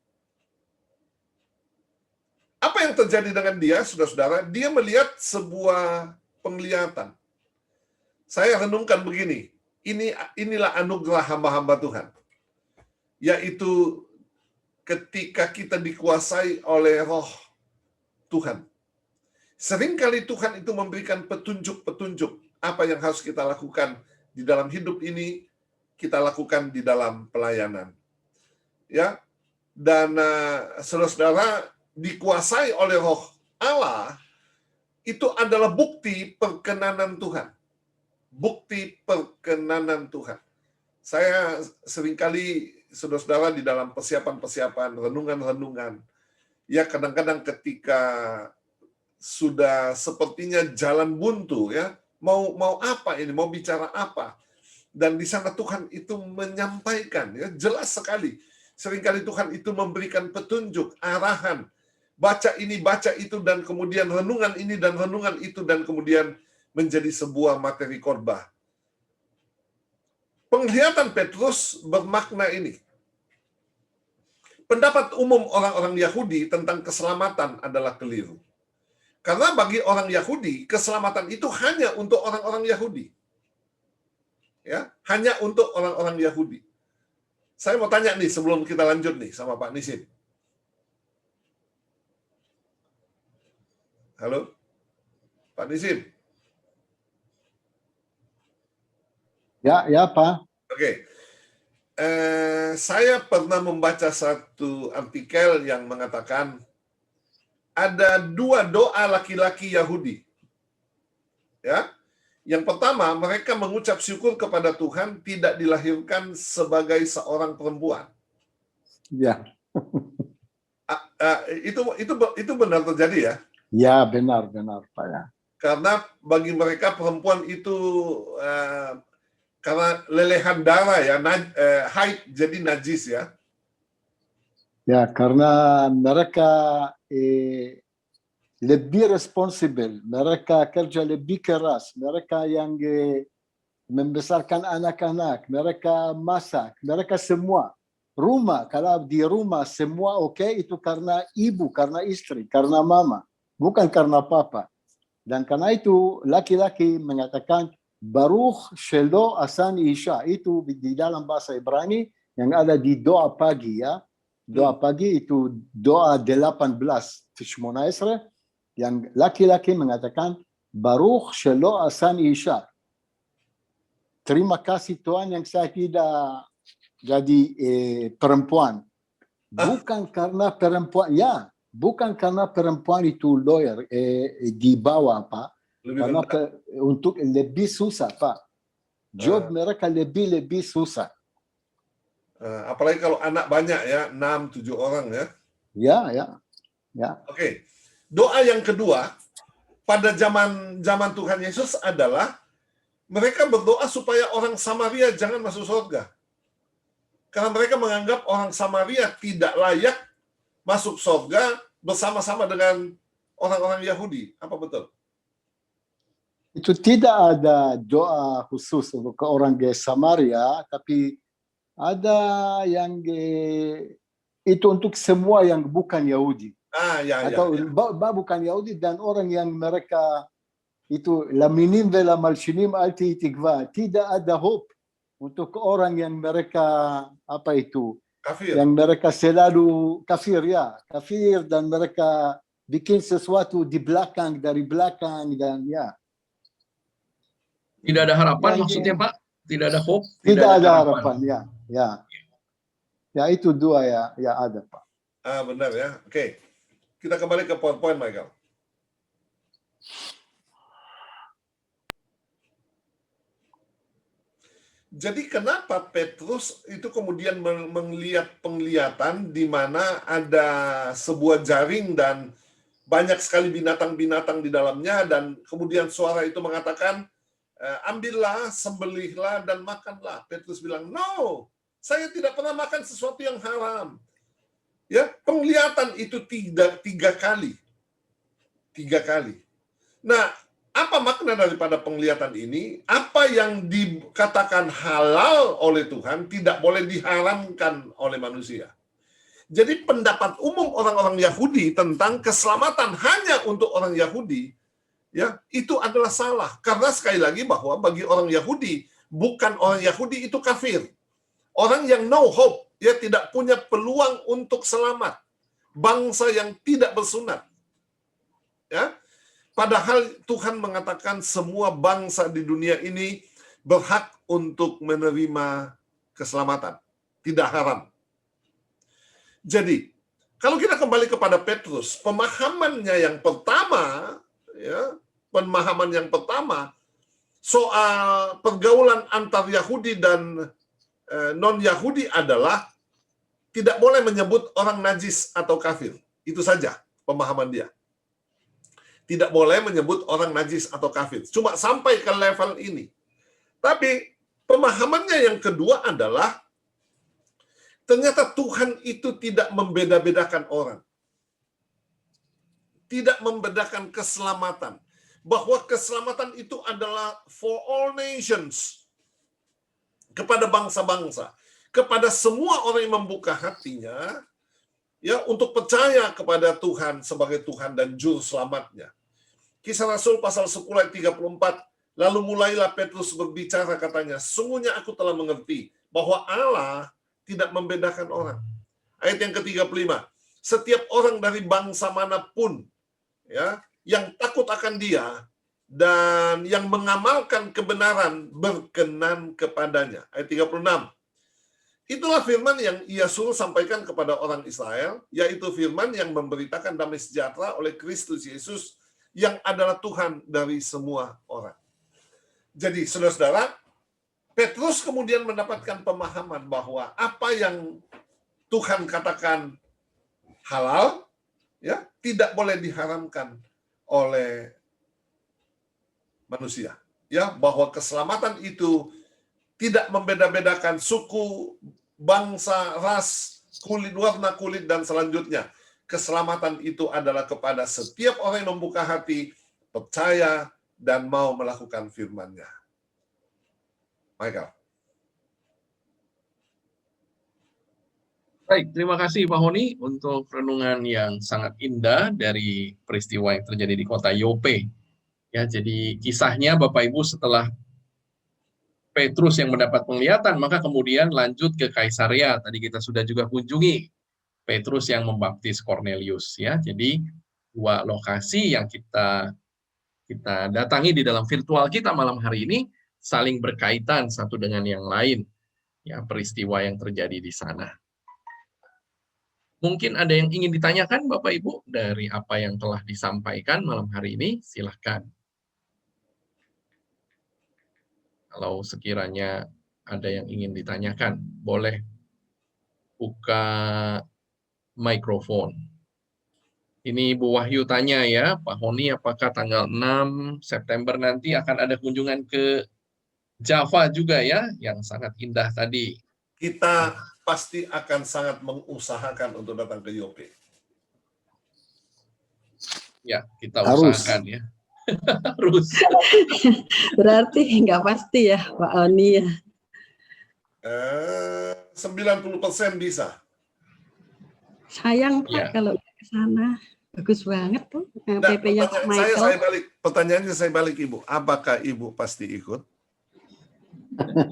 Apa yang terjadi dengan dia, saudara-saudara? Dia melihat sebuah penglihatan. Saya renungkan begini, inilah anugerah hamba-hamba Tuhan, yaitu ketika kita dikuasai oleh roh Tuhan. Seringkali Tuhan itu memberikan petunjuk-petunjuk apa yang harus kita lakukan di dalam hidup ini, kita lakukan di dalam pelayanan. Ya, dan saudara-saudara, dikuasai oleh roh Allah itu adalah bukti perkenanan Tuhan. Bukti perkenanan Tuhan. Saya seringkali, saudara-saudara, di dalam persiapan-persiapan, renungan-renungan, ya, kadang-kadang ketika sudah sepertinya jalan buntu, ya, mau apa ini, mau bicara apa, dan di sana Tuhan itu menyampaikan, ya, jelas sekali. Seringkali Tuhan itu memberikan petunjuk, arahan, baca ini, baca itu, dan kemudian renungan ini dan renungan itu, dan kemudian menjadi sebuah materi khotbah. Penglihatan Petrus bermakna ini. Pendapat umum orang-orang Yahudi tentang keselamatan adalah keliru. Karena bagi orang Yahudi, keselamatan itu hanya untuk orang-orang Yahudi. Ya, hanya untuk orang-orang Yahudi. Saya mau tanya nih sebelum kita lanjut nih sama Pak Nisin. Halo? Pak Nisin? Ya, Pak. Oke. Saya pernah membaca satu artikel yang mengatakan ada dua doa laki-laki Yahudi. Ya. Yang pertama, mereka mengucap syukur kepada Tuhan tidak dilahirkan sebagai seorang perempuan. Ya, Itu benar terjadi ya. ya benar Pak ya. Karena bagi mereka perempuan itu karena lelehan darah ya, haid jadi najis ya. Ya, karena mereka lebih responsible, mereka kerja lebih keras, mereka yang membesarkan anak-anak, mereka masak, mereka semua. Rumah, kalau di rumah semua oke, itu karena ibu, karena istri, karena mama, bukan karena papa. Dan karena itu laki-laki mengatakan Baruch shelo asan isha, itu di dalam bahasa Ibrani yang ada di doa pagi ya. Doa pagi itu doa 18 yang laki-laki mengatakan Baruch shelo asan isha. Terima kasih Tuhan yang saya tidak jadi perempuan. Bukan karena perempuan, ya, bukan karena perempuan itu lawyer di bawah Pak. Karena untuk lebih susah Pak. Job mereka lebih susah. Apalagi kalau anak banyak ya, 6-7 orang ya. Ya. Oke. Doa yang kedua pada zaman Tuhan Yesus adalah mereka berdoa supaya orang Samaria jangan masuk surga. Karena mereka menganggap orang Samaria tidak layak masuk surga bersama-sama dengan orang-orang Yahudi. Apa betul? Itu tidak ada doa khusus untuk orang Samaria, tapi ada yang itu untuk semua yang bukan Yahudi. Atau bukan Yahudi dan orang yang mereka itu laminim vela malshinim alti tikva, tidak ada hope untuk orang yang mereka kafir. Yang mereka selalu kafir dan mereka bikin sesuatu dari belakang dan ya. Tidak ada harapan maksudnya Pak? Tidak ada hope? Tidak ada harapan ya. Ya itu dua ya ada Pak. Benar ya. Oke. Kita kembali ke PowerPoint Michael. Jadi kenapa Petrus itu kemudian melihat penglihatan di mana ada sebuah jaring dan banyak sekali binatang-binatang di dalamnya dan kemudian suara itu mengatakan, ambillah, sembelihlah, dan makanlah. Petrus bilang, no, saya tidak pernah makan sesuatu yang haram. Ya, penglihatan itu tiga kali. Nah, apa makna daripada penglihatan ini? Apa yang dikatakan halal oleh Tuhan tidak boleh diharamkan oleh manusia. Jadi pendapat umum orang-orang Yahudi tentang keselamatan hanya untuk orang Yahudi, ya, itu adalah salah. Karena sekali lagi bahwa bagi orang Yahudi, bukan orang Yahudi itu kafir. Orang yang no hope, ya, tidak punya peluang untuk selamat. Bangsa yang tidak bersunat. Ya. Padahal Tuhan mengatakan semua bangsa di dunia ini berhak untuk menerima keselamatan. Tidak haram. Jadi, kalau kita kembali kepada Petrus, pemahaman yang pertama soal pergaulan antar Yahudi dan non-Yahudi adalah tidak boleh menyebut orang najis atau kafir. Itu saja pemahaman dia. Tidak boleh menyebut orang najis atau kafir. Cuma sampai ke level ini. Tapi pemahamannya yang kedua adalah ternyata Tuhan itu tidak membeda-bedakan orang. Tidak membedakan keselamatan. Bahwa keselamatan itu adalah for all nations. Kepada bangsa-bangsa. Kepada semua orang yang membuka hatinya, ya, untuk percaya kepada Tuhan sebagai Tuhan dan juru selamatnya. Kisah Rasul pasal 10 ayat 34, lalu mulailah Petrus berbicara katanya, sungguhnya aku telah mengerti bahwa Allah tidak membedakan orang. Ayat yang ke-35, setiap orang dari bangsa manapun, ya, yang takut akan Dia dan yang mengamalkan kebenaran berkenan kepadanya. Ayat 36, Itulah firman yang ia suruh sampaikan kepada orang Israel, yaitu firman yang memberitakan damai sejahtera oleh Kristus Yesus yang adalah Tuhan dari semua orang. Jadi, saudara-saudara, Petrus kemudian mendapatkan pemahaman bahwa apa yang Tuhan katakan halal, ya, tidak boleh diharamkan oleh manusia. Ya, bahwa keselamatan itu tidak membeda-bedakan suku, bangsa, ras, kulit, warna kulit, dan selanjutnya. Keselamatan itu adalah kepada setiap orang yang membuka hati, percaya, dan mau melakukan firman-Nya. Michael. Baik, terima kasih Pak Honi untuk renungan yang sangat indah dari peristiwa yang terjadi di kota Yope. Ya, jadi kisahnya Bapak Ibu setelah Petrus yang mendapat penglihatan, maka kemudian lanjut ke Kaisarea. Tadi kita sudah juga kunjungi Petrus yang membaptis Cornelius. Ya, jadi dua lokasi yang kita datangi di dalam virtual kita malam hari ini saling berkaitan satu dengan yang lain. Ya, peristiwa yang terjadi di sana. Mungkin ada yang ingin ditanyakan Bapak Ibu dari apa yang telah disampaikan malam hari ini, silahkan. Kalau sekiranya ada yang ingin ditanyakan, boleh buka mikrofon. Ini Bu Wahyu tanya ya, Pak Honi, apakah tanggal 6 September nanti akan ada kunjungan ke Java juga ya, yang sangat indah tadi. Kita pasti akan sangat mengusahakan untuk datang ke Yope. Ya, kita Harus. usahakan ya. Harus. Berarti nggak pasti ya Pak Oni ya. 90% bisa. Sayang Pak Ya. kalau nggak ke sana. Bagus banget tuh Nah, PP-nya Pak Michael. pertanyaannya saya balik Ibu. Apakah Ibu pasti ikut?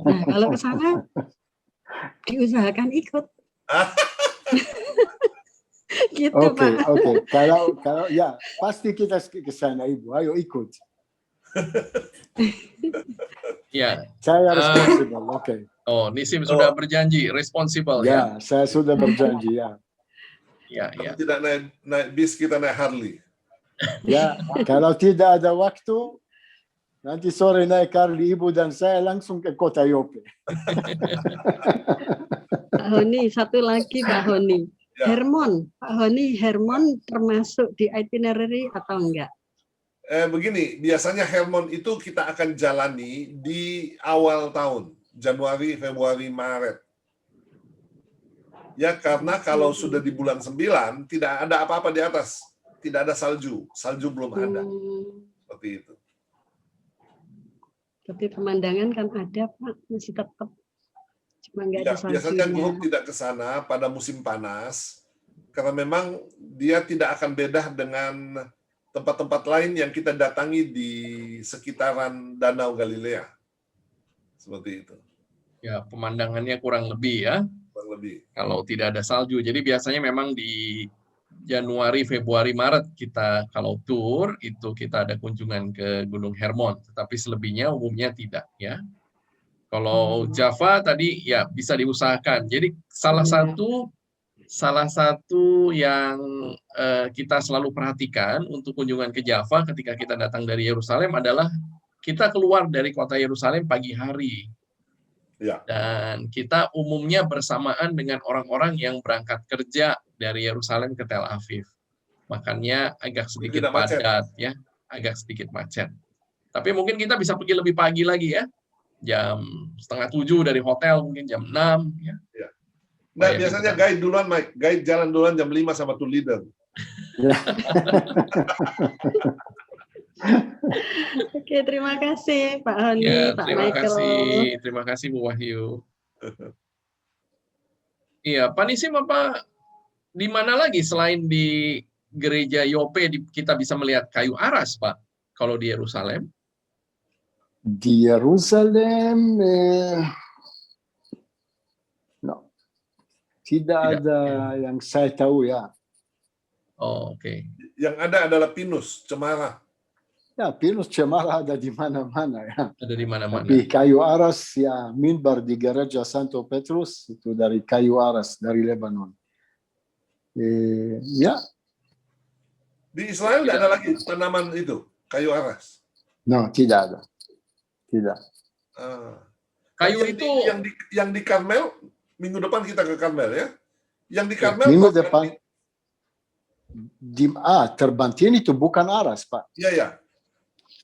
Nah, kalau ke sana diusahakan ikut. Gitu Oke, Pak. oke. Kalau ya pasti kita ke sana Ibu. Ayo ikut. Ya. Saya responsible. Oke. Oh, Nisim sudah berjanji, responsible ya. Ya, saya sudah berjanji ya. Ya, ya. Tidak naik bis, kita naik Harley. Ya, kalau tidak ada waktu, nanti sore naik Harley Ibu dan saya langsung ke kota Yope. Pak Honi, satu lagi Pak Honi. Ya. Hermon, Pak Honi, Hermon termasuk di itinerary atau enggak? Begini, biasanya Hermon itu kita akan jalani di awal tahun, Januari, Februari, Maret. Ya, karena kalau sudah di bulan 9, tidak ada apa-apa di atas. Tidak ada salju. Salju belum ada. Seperti itu. Tapi pemandangan kan ada Pak, masih tetap. Cuma enggak Ya, ada saljunya. biasanya grup tidak ke sana pada musim panas, karena memang dia tidak akan beda dengan tempat-tempat lain yang kita datangi di sekitaran Danau Galilea. Seperti itu. Ya, pemandangannya kurang lebih ya. Kurang lebih. Kalau tidak ada salju. Jadi biasanya memang di Januari, Februari, Maret kita kalau tur itu kita ada kunjungan ke Gunung Hermon, tetapi selebihnya umumnya tidak ya. Kalau Java tadi ya bisa diusahakan. Jadi salah satu yang kita selalu perhatikan untuk kunjungan ke Java ketika kita datang dari Yerusalem adalah kita keluar dari kota Yerusalem pagi hari. Ya. Dan kita umumnya bersamaan dengan orang-orang yang berangkat kerja dari Yerusalem ke Tel Aviv. Makanya agak sedikit Tidak macet. padat ya, agak sedikit macet. Tapi mungkin kita bisa pergi lebih pagi lagi ya. Jam 6:30 dari hotel, mungkin jam 6 ya. Nah, Supaya biasanya kita- guide duluan, Mike. Guide jalan duluan jam 5 sama tour leader. Oke, terima kasih Pak Honi, Ya, Pak terima Michael. terima kasih Bu Wahyu. Iya, Pak Nisim apa di mana lagi selain di gereja Yope kita bisa melihat kayu aras, Pak? Kalau di Yerusalem? Di Yerusalem, no, tidak ada yang saya tahu ya. Oh, oke. Yang ada adalah pinus, cemara. Ya, pinus cemara ada di mana-mana ya. Ada di mana-mana. Tapi kayu aras ya, minbar di gereja Santo Petrus itu dari kayu aras dari Lebanon. Ya, Di Israel tidak ada lagi tanaman itu, kayu aras. no, tidak ada. Tidak. Ah. Kayu Yang itu yang di Karmel, minggu depan kita ke Karmel ya. Yang di Karmel Minggu bukan depan terbantin itu bukan aras, Pak. Iya ya.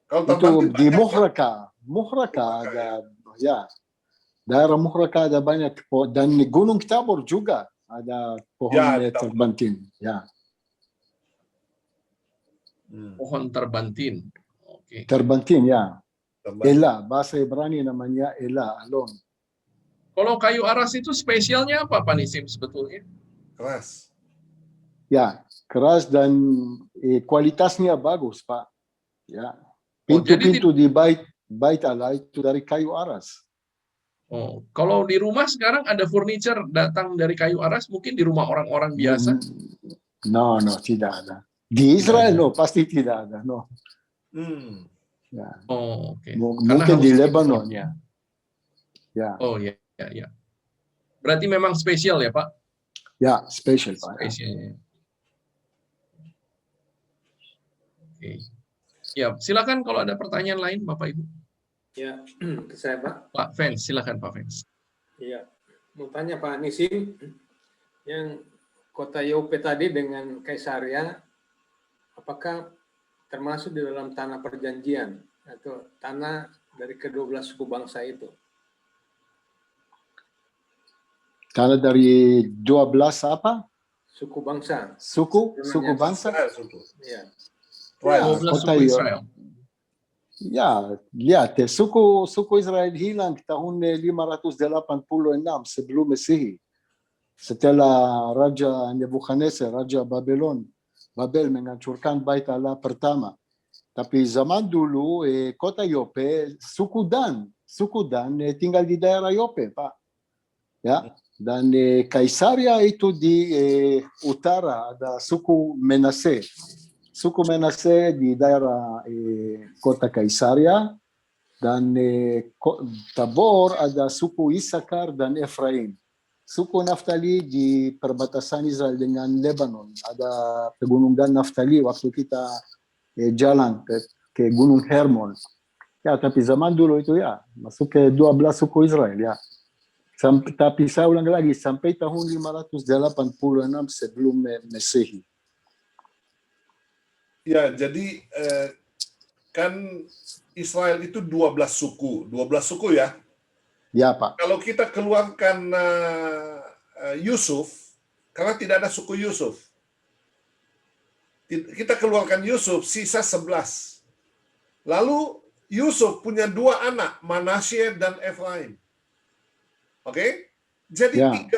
Kalau Itu terbantin di banyak, Muhraka. Muhraka Muhraka, ada, ya. Daerah Muhraka ada banyak dan di Gunung Tabor juga ada pohon Ya, di Tabor. terbantin. Ya, pohon terbantin. Oke. terbantin ya. Terbantin. Ela, bahasa Ibrani namanya Ela, alon. Kalau kayu aras itu spesialnya apa, Pak Nisim sebetulnya? Keras. Ya, keras dan kualitasnya bagus, Pak. Ya. Oh, jadi Pintu-pintu di bait Allah itu dari kayu aras. Oh, kalau di rumah sekarang ada furniture datang dari kayu aras, mungkin di rumah orang-orang biasa. No, tidak ada. Di Israel, ada. no, pasti tidak ada. No. Ya. Oh, oke. Mungkin di Lebanon, ya. Ya. Oh, ya, ya. Berarti memang spesial ya, Pak? Ya, spesial, Pak. Spesial. Oke. Ya, silakan kalau ada pertanyaan lain, Bapak Ibu. Ya, ke saya Pak. Pak Fens, silakan Pak Fens. Iya, mau tanya Pak Nisim, yang kota Yope tadi dengan Kaisaria, apakah termasuk di dalam tanah perjanjian atau tanah dari kedua belas suku bangsa itu? Karena dari 12 apa? Suku bangsa. Suku bangsa? Iya. Ya, 12 kota suku Israel. Ya, lihat, suku Israel hilang tahun 586 sebelum Masehi. Setelah Raja Nebukadnezar, Raja Babel menghancurkan Bait Allah pertama. Tapi zaman dulu kota Yope, suku Dan tinggal di daerah Yope, Pak. Ya, dan Kaisaria itu di utara ada suku Menase. Suku Menase di daerah kota Kaisaria dan Tabor ada suku Isakar dan Efraim. Suku Naftali di perbatasan Israel dengan Lebanon. Ada pegunungan Naftali waktu kita jalan ke Gunung Hermon. Ya, tapi zaman dulu itu ya masuk ke 12 suku Israel ya. Tapi saya ulang lagi sampai tahun 586 sebelum Masehi. Ya, jadi kan Israel itu 12 suku ya. Ya, Pak. Kalau kita keluarkan Yusuf, karena tidak ada suku Yusuf. Kita keluarkan Yusuf, sisa 11. Lalu Yusuf punya 2 anak, Manasye dan Efraim. Oke? Jadi 13.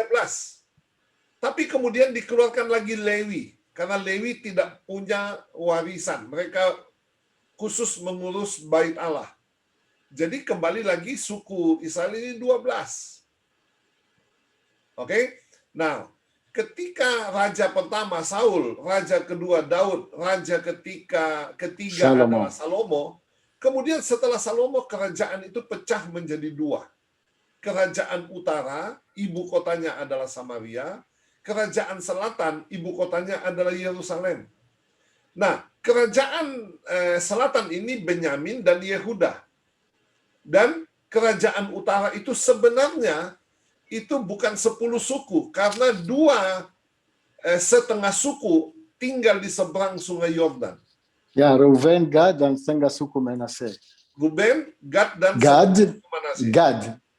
Tapi kemudian dikeluarkan lagi Lewi. Karena Lewi tidak punya warisan. Mereka khusus mengurus Bait Allah. Jadi kembali lagi suku Israel ini 12. Oke? Nah, ketika raja pertama Saul, raja kedua Daud, raja ketiga adalah Salomo. Kemudian setelah Salomo, kerajaan itu pecah menjadi 2. Kerajaan utara, ibu kotanya adalah Samaria. Kerajaan selatan, ibu kotanya adalah Yerusalem. Nah, kerajaan selatan ini Benyamin dan Yehuda. Dan kerajaan utara itu sebenarnya itu bukan 10 suku, karena 2,5 suku tinggal di seberang sungai Yordan. Ya, Reuben, Gad, dan setengah suku Manase. Reuben, Gad, dan Gad, setengah suku Manase.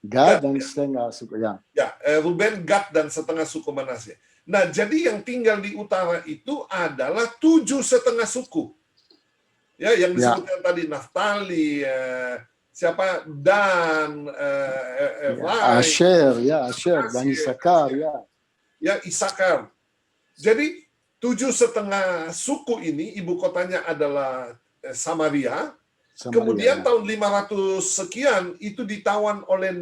Gad dan setengah suku, ya. Ya, Reuben, Gad, dan setengah suku Manase. Nah, jadi yang tinggal di utara itu adalah 7,5 suku. Ya, yang disebutkan tadi Naftali, siapa, Dan, Asher, dan Isakar, ya. Ya, Isakar. Jadi 7,5 suku ini ibu kotanya adalah Samaria. Kemudian tahun 500 sekian itu ditawan oleh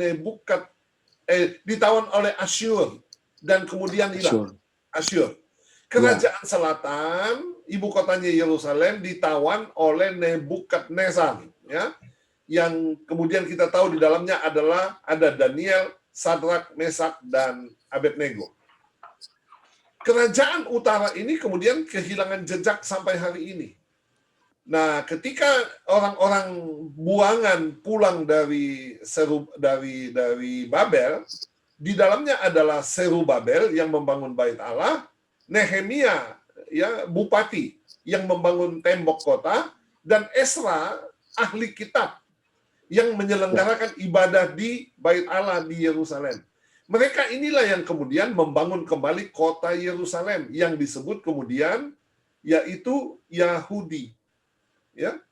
ditawan oleh Asyur dan kemudian hilang. Asyur. Kerajaan selatan ibu kotanya Yerusalem ditawan oleh Nebukadnezar, ya, yang kemudian kita tahu di dalamnya adalah ada Daniel, Sadrak, Mesak, dan Abednego. Kerajaan utara ini kemudian kehilangan jejak sampai hari ini. Nah, ketika orang-orang buangan pulang dari Babel, di dalamnya adalah Serubabel yang membangun Bait Allah, Nehemia ya bupati yang membangun tembok kota, dan Esra ahli kitab yang menyelenggarakan ibadah di Bait Allah di Yerusalem. Mereka inilah yang kemudian membangun kembali kota Yerusalem yang disebut kemudian yaitu Yahudi. Ya.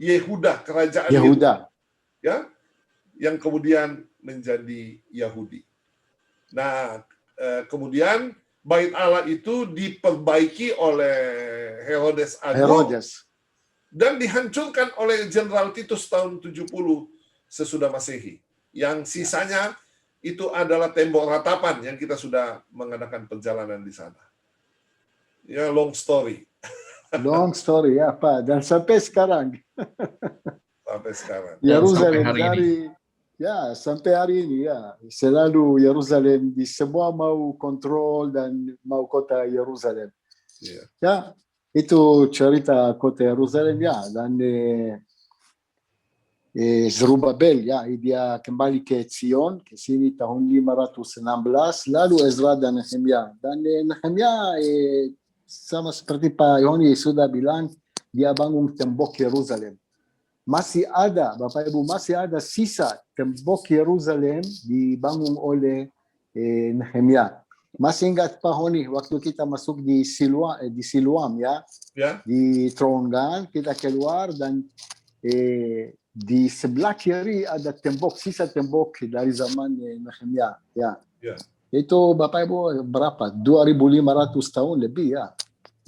Yehuda, kerajaan Yehuda. Ya, yang kemudian menjadi Yahudi. Nah, kemudian Bait Allah itu diperbaiki oleh Herodes Agung dan dihancurkan oleh Jenderal Titus tahun 70 sesudah Masehi. Yang sisanya itu adalah tembok ratapan yang kita sudah mengadakan perjalanan di sana. Ya, long story. Long story ya Pak. Dan sampai sekarang. Sampai sekarang. Yerusalem sampai hari dari ya sampai hari ini ya selalu Yerusalem di semua mau kontrol dan mau kota Yerusalem. Yeah. Ya itu cerita kota Yerusalem ya dan Zerubabel ya dia kembali ke Zion ke sini tahun 516 lalu Ezra dan Nehemia dan Nehemia sama seperti Pak Yoni sudah bilang dia bangun tembok Yerusalem. Masih ada, Bapak Ibu, masih ada sisa tembok Yerusalem dibangun oleh Nehemia. Masih ingat Pak Honi waktu kita masuk di Siloam ya, di terowongan kita keluar dan di sebelah kiri ada tembok, sisa tembok dari zaman Nehemia ya. Itu Bapak Ibu berapa? 2.500 tahun lebih ya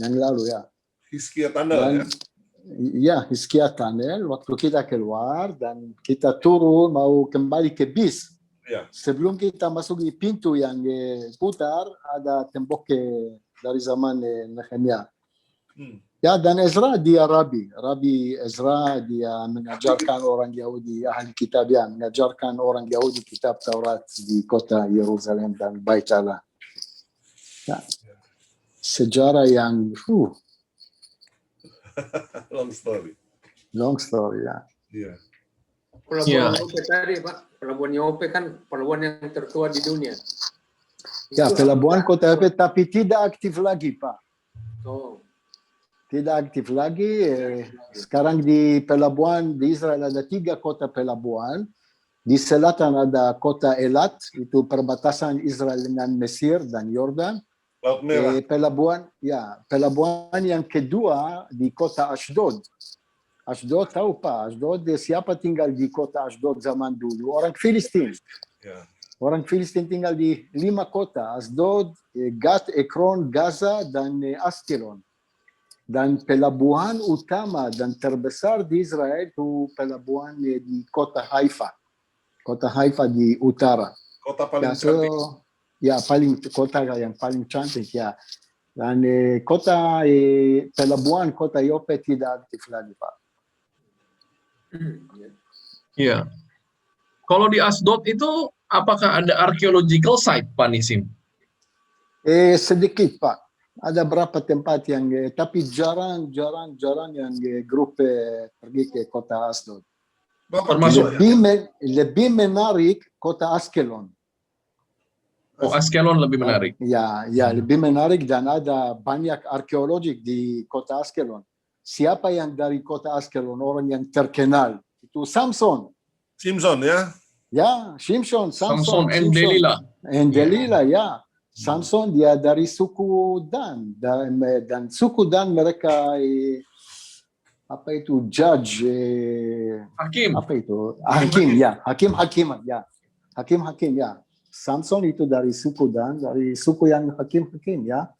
yang lalu ya. Hizkia Tunnel ya. Ya, Hizkia Tunnel, waktu kita keluar dan kita turun mau kembali ke bis. Ya. Sebelum kita masuk di pintu yang putar, ada tembok dari zaman Nehemia. Ya, dan Ezra dia Rabi Ezra dia mengajarkan orang Yahudi, ahli kitab ya, mengajarkan orang Yahudi kitab Taurat di kota Yerusalem dan Bait Allah. Ya. Sejarah yang long story ya. Iya. Pelabuhan Yope tadi Pak, Pelabuhan Yope kan pelabuhan yang tertua di dunia. Ya, pelabuhan kota Yope tapi tidak aktif lagi Pak. Oh. Tidak aktif lagi. Sekarang di pelabuhan di Israel ada 3 kota pelabuhan. Di selatan ada kota Elat, itu perbatasan Israel dengan Mesir dan Yordan. Pelabuhan yang kedua di kota Ashdod. Ashdod tahu Pak, Ashdod siapa tinggal di kota Ashdod zaman dulu? Orang Filistin. Yeah. Orang Filistin tinggal di 5 kota, Ashdod, Gat, Ekron, Gaza, dan Askelon. Dan pelabuhan utama dan terbesar di Israel itu pelabuhan di kota Haifa. Kota Haifa di utara. Kota paling cantik. Ya, kota yang paling cantik ya. Dan pelabuhan kota Yope tidak aktif lagi Pak. Iya. Kalau di Asdod itu apakah ada archaeological site Pak Nisim? Sedikit Pak. Ada berapa tempat yang tapi jarang yang grup pergi ke kota Asdod. Termasuk lebih menarik kota Askelon. Oh, Askelon lebih menarik. Ya, lebih menarik dan ada banyak arkeologi di kota Askelon. Siapa yang dari kota Askelon orang yang terkenal? Itu Samson ya? Ya, Samson and Delilah. Ya. Samson dia dari suku Dan dan suku Dan mereka apa itu judge Hakim. Apa itu? Hakim ya. Hakim ya. Samson itu dari suku Dan, dari suku yang hakim ya.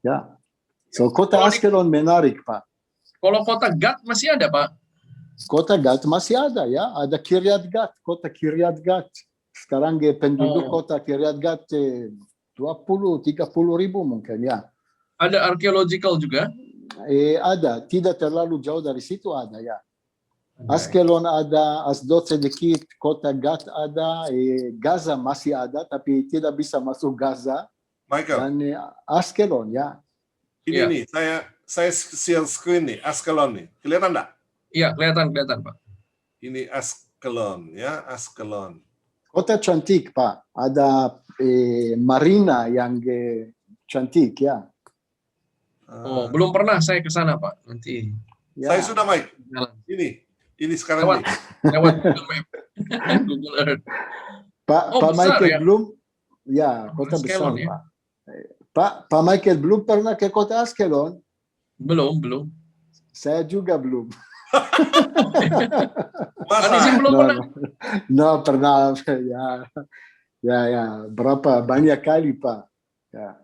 Ya. So kota Askelon menarik Pak. Kalau kota Gat masih ada Pak? Kota Gat masih ada ya. Ada Kiryat Gat, kota Kiryat Gat. Sekarang penduduk kota Kiryat Gat 20-30 ribu mungkin ya. Ada archaeological juga? ada, tidak terlalu jauh dari situ ada ya. Ada. Askelon ada, Asdod sedikit, kota Gat ada, Gaza masih ada, tapi tidak bisa masuk Gaza. Michael, Dan Askelon ya. ini Iya. nih, saya share screen nih, Askelon nih. Kelihatan enggak? Iya, kelihatan Pak. Ini Askelon ya, Askelon. Kota cantik Pak, ada marina yang cantik ya. Oh, belum pernah saya ke sana Pak. Nanti Ya. Saya sudah, Mike. jalan. Ini sekarang Lewat. nih. Lewat Google Map. Google Earth. Pak Oh, Pak besar Michael ya? belum, ya kota Askelon besar ya? Pak. Pak Michael belum pernah ke kota Askelon? Belum. Saya juga belum. Pak Nisim Masa? belum No, pernah. no pernah ya berapa banyak kali Pak. Ya.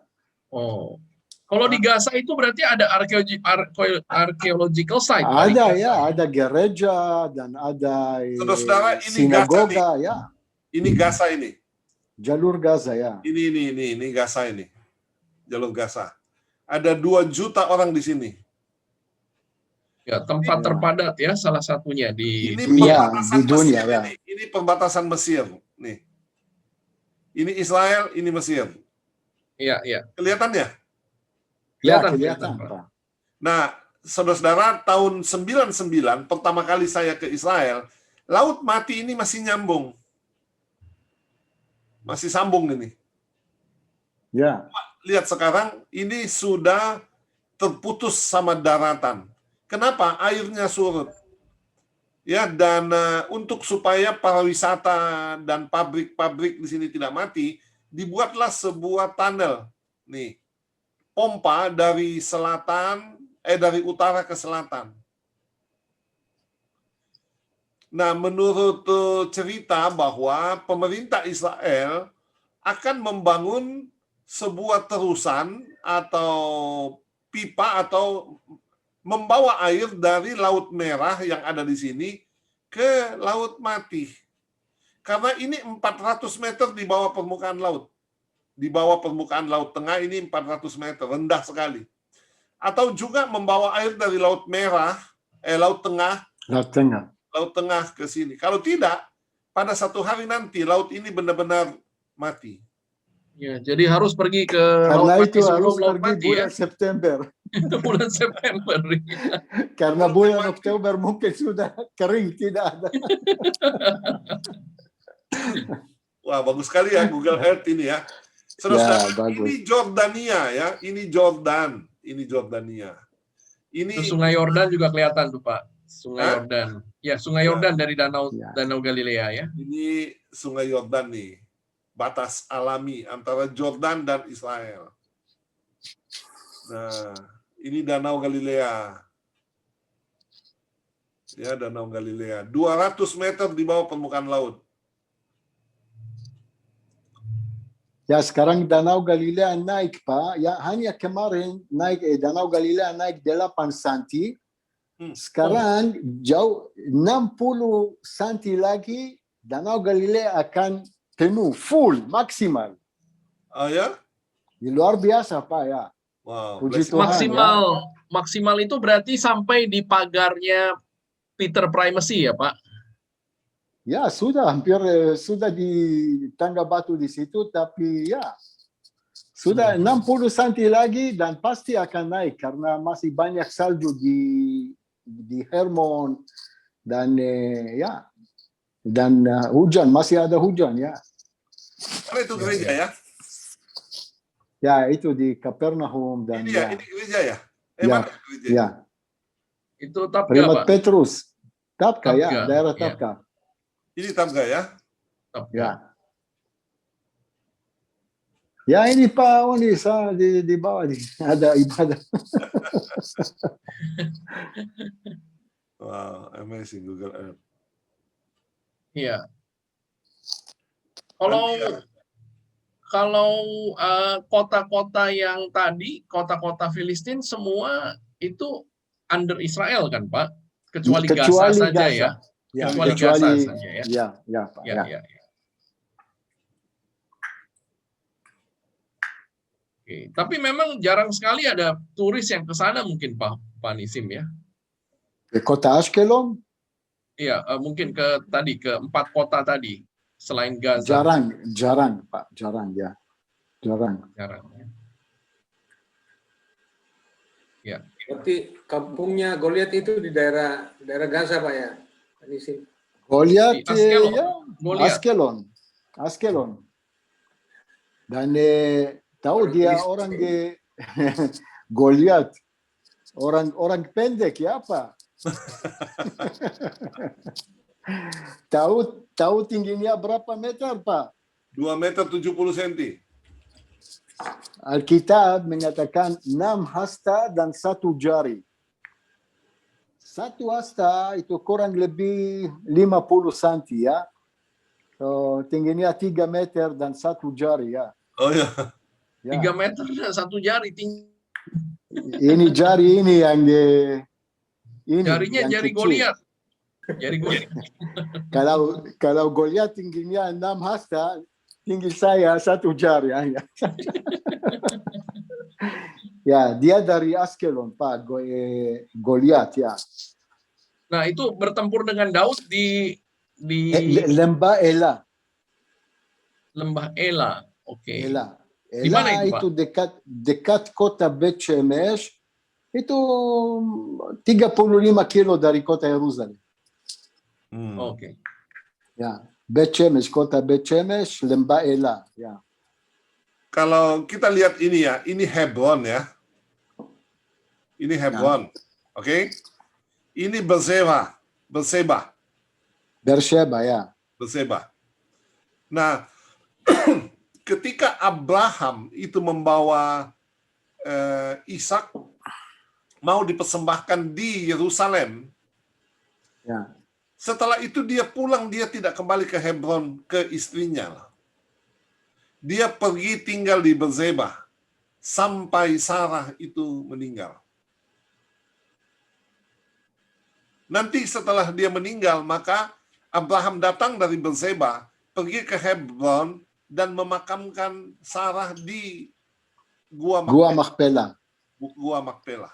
Oh. Kalau di Gaza itu berarti ada archaeological site. Pak, di Ada Gaza. ya, ada gereja dan ada Saudara-saudara, ini sinagoga ya, Ini Gaza ini. jalur Gaza ya. Ini Gaza ini. Jalur Gaza. Ada 2 juta orang di sini. Ya, tempat Iya. terpadat ya salah satunya di Ini Iya, perbatasan di dunia, Mesir ya. ini. Ini perbatasan Mesir. Nih. Ini Israel, ini Mesir. Iya. Kelihatan ya? Ya, Kelihatan, kelihatan Pak. Pak. Nah, saudara-saudara, tahun 99 pertama kali saya ke Israel, Laut Mati ini masih nyambung. Masih sambung ini. Ya, Lihat sekarang, ini sudah terputus sama daratan. Kenapa? Airnya surut. Ya, dan untuk supaya para wisata dan pabrik-pabrik di sini tidak mati, dibuatlah sebuah tunnel. Nih, pompa dari dari utara ke selatan. Nah, menurut cerita bahwa pemerintah Israel akan membangun sebuah terusan atau pipa atau membawa air dari Laut Merah yang ada di sini ke Laut Mati. Karena ini 400 meter di bawah permukaan laut. Di bawah permukaan Laut Tengah ini 400 meter, rendah sekali. Atau juga membawa air dari Laut Merah, Laut Tengah, Laut Tengah. Laut Tengah ke sini. Kalau tidak, pada satu hari nanti laut ini benar-benar mati. Ya, jadi harus pergi ke Karena Laut itu Mati sebelum harus Laut pergi Mati ya. bulan September. Itu bulan September. Karena bulan Oktober mungkin sudah kering, tidak ada. Wah, bagus sekali ya Google Earth ini ya. Saudara, Ya, bagus. ini Jordania ya, ini Jordan, ini Jordania. Ini Itu Sungai Yordan juga kelihatan tuh Pak. Sungai Hah? Yordan. Ya, Sungai Ya. Yordan dari Ya. Danau Galilea ya. Ini Sungai Yordan nih, batas alami antara Jordan dan Israel. Nah, ini Danau Galilea. Ya, Danau Galilea. 200 meter di bawah permukaan laut. Ya, sekarang Danau Galilea naik Pak. Ya, hanya kemarin naik Danau Galilea naik 8 cm. Sekarang jauh 60 cm lagi Danau Galilea akan penuh, full, maksimal. Ah ya? Luar biasa Pak ya. Wow. Puji blessing. Tuhan. Maksimal itu berarti sampai di pagarnya Peter Primacy ya Pak. Ya, sudah hampir sudah di tangga batu di situ, tapi ya sudah 60 cm lagi dan pasti akan naik karena masih banyak salju di Hermon dan ya dan hujan, masih ada hujan ya. Mana itu gereja ya? Ya, itu di Kapernaum dan Ini ya, ya, ini gereja ya? Ya, Mana gereja? ya. Itu Tapga Primat Pak. Petrus. Tapka ya, Tapga, daerah ya. Tapka. Ini Tamga ya? Tapga. Ya. Ya, ini Pak Oni di bawah nih ada ibadah. Wow, amazing Google Earth. Iya. Kalau kota-kota yang tadi, kota-kota Filistin semua itu under Israel kan Pak? Kecuali Gaza saja ya. Ya, Kecuali Gaza saja ya. Ya, Pak. Ya. Oke. Tapi memang jarang sekali ada turis yang ke sana mungkin Pak Nisim ya. Ke kota Ashkelon Iya, mungkin ke 4 kota tadi selain Gaza. jarang Pak, jarang ya. Jarang. Jarang. Ya. Berarti kampungnya Goliat itu di daerah Gaza Pak ya? Pak Nisim. Goliat Di Ashkelon. ya, Goliat. Ashkelon. Dan tahu dia orang di Goliat, orang pendek ya Pak. tahu tingginya berapa meter Pak? 2 meter 70 cm. Alkitab menyatakan 6 hasta dan 1 jari. 1 hasta itu kurang lebih 50 cm ya. So, tingginya 3 meter dan 1 jari ya. Oh ya. 3 meter dan 1 jari tinggi. Ini jari ini yang ini Jarinya yang jari kecil. Goliat. Jari Goliat. Kalau Goliat tingginya 6 hasta, tinggi saya 1 jari ya. Ya, dia dari Ashkelon Pak, Goliat ya. Nah, itu bertempur dengan Daud di Lembah Ela. Lembah Ela. Oke. Ela. Di mana Ela itu, itu dekat kota Bet Shemesh. Itu 35 kilo dari kota Yerusalem. Oke. Ya, Bet Shemesh, kota Bet Shemesh, Lembah Ela. Ya. Kalau kita lihat ini ya, ini Hebron ya. Ini Hebron. Oke. Ini Berseba. Beersheba ya. Berseba. Nah, ketika Abraham itu membawa Ishak mau dipersembahkan di Yerusalem, Ya. setelah itu dia pulang, dia tidak kembali ke Hebron ke istrinya. Dia pergi tinggal di Berseba sampai Sarah itu meninggal. Nanti setelah dia meninggal, maka Abraham datang dari Berseba, pergi ke Hebron, dan memakamkan Sarah di Gua Makpela. Makpela.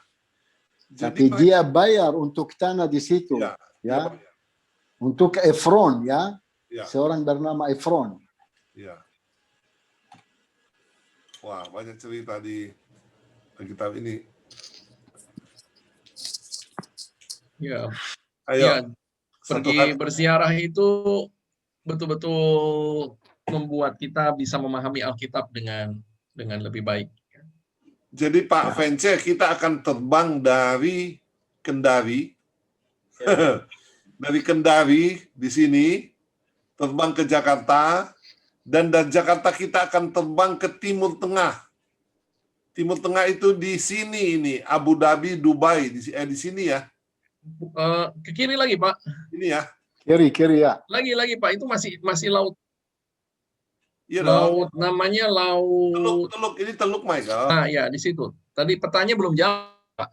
Tapi dia bayar untuk tanah di situ. Ya. Untuk Efron ya. Seorang bernama Efron. Ya. Wah, banyak cerita di kitab ini. Ya. Ayo. Ya, pergi berziarah itu betul-betul membuat kita bisa memahami Alkitab dengan lebih baik. Jadi Pak Vence, kita akan terbang dari Kendari, dari Kendari di sini, terbang ke Jakarta, dan dari Jakarta kita akan terbang ke Timur Tengah. Timur Tengah itu di sini ini, Abu Dhabi, Dubai, di sini ya. Ke kiri lagi Pak. Ini ya. Kiri ya. Lagi Pak, itu masih laut. Iya Laut dong. Namanya laut. Teluk, ini Teluk Michael. Ah ya, di situ. Tadi pertanyaan belum jawab. Pak.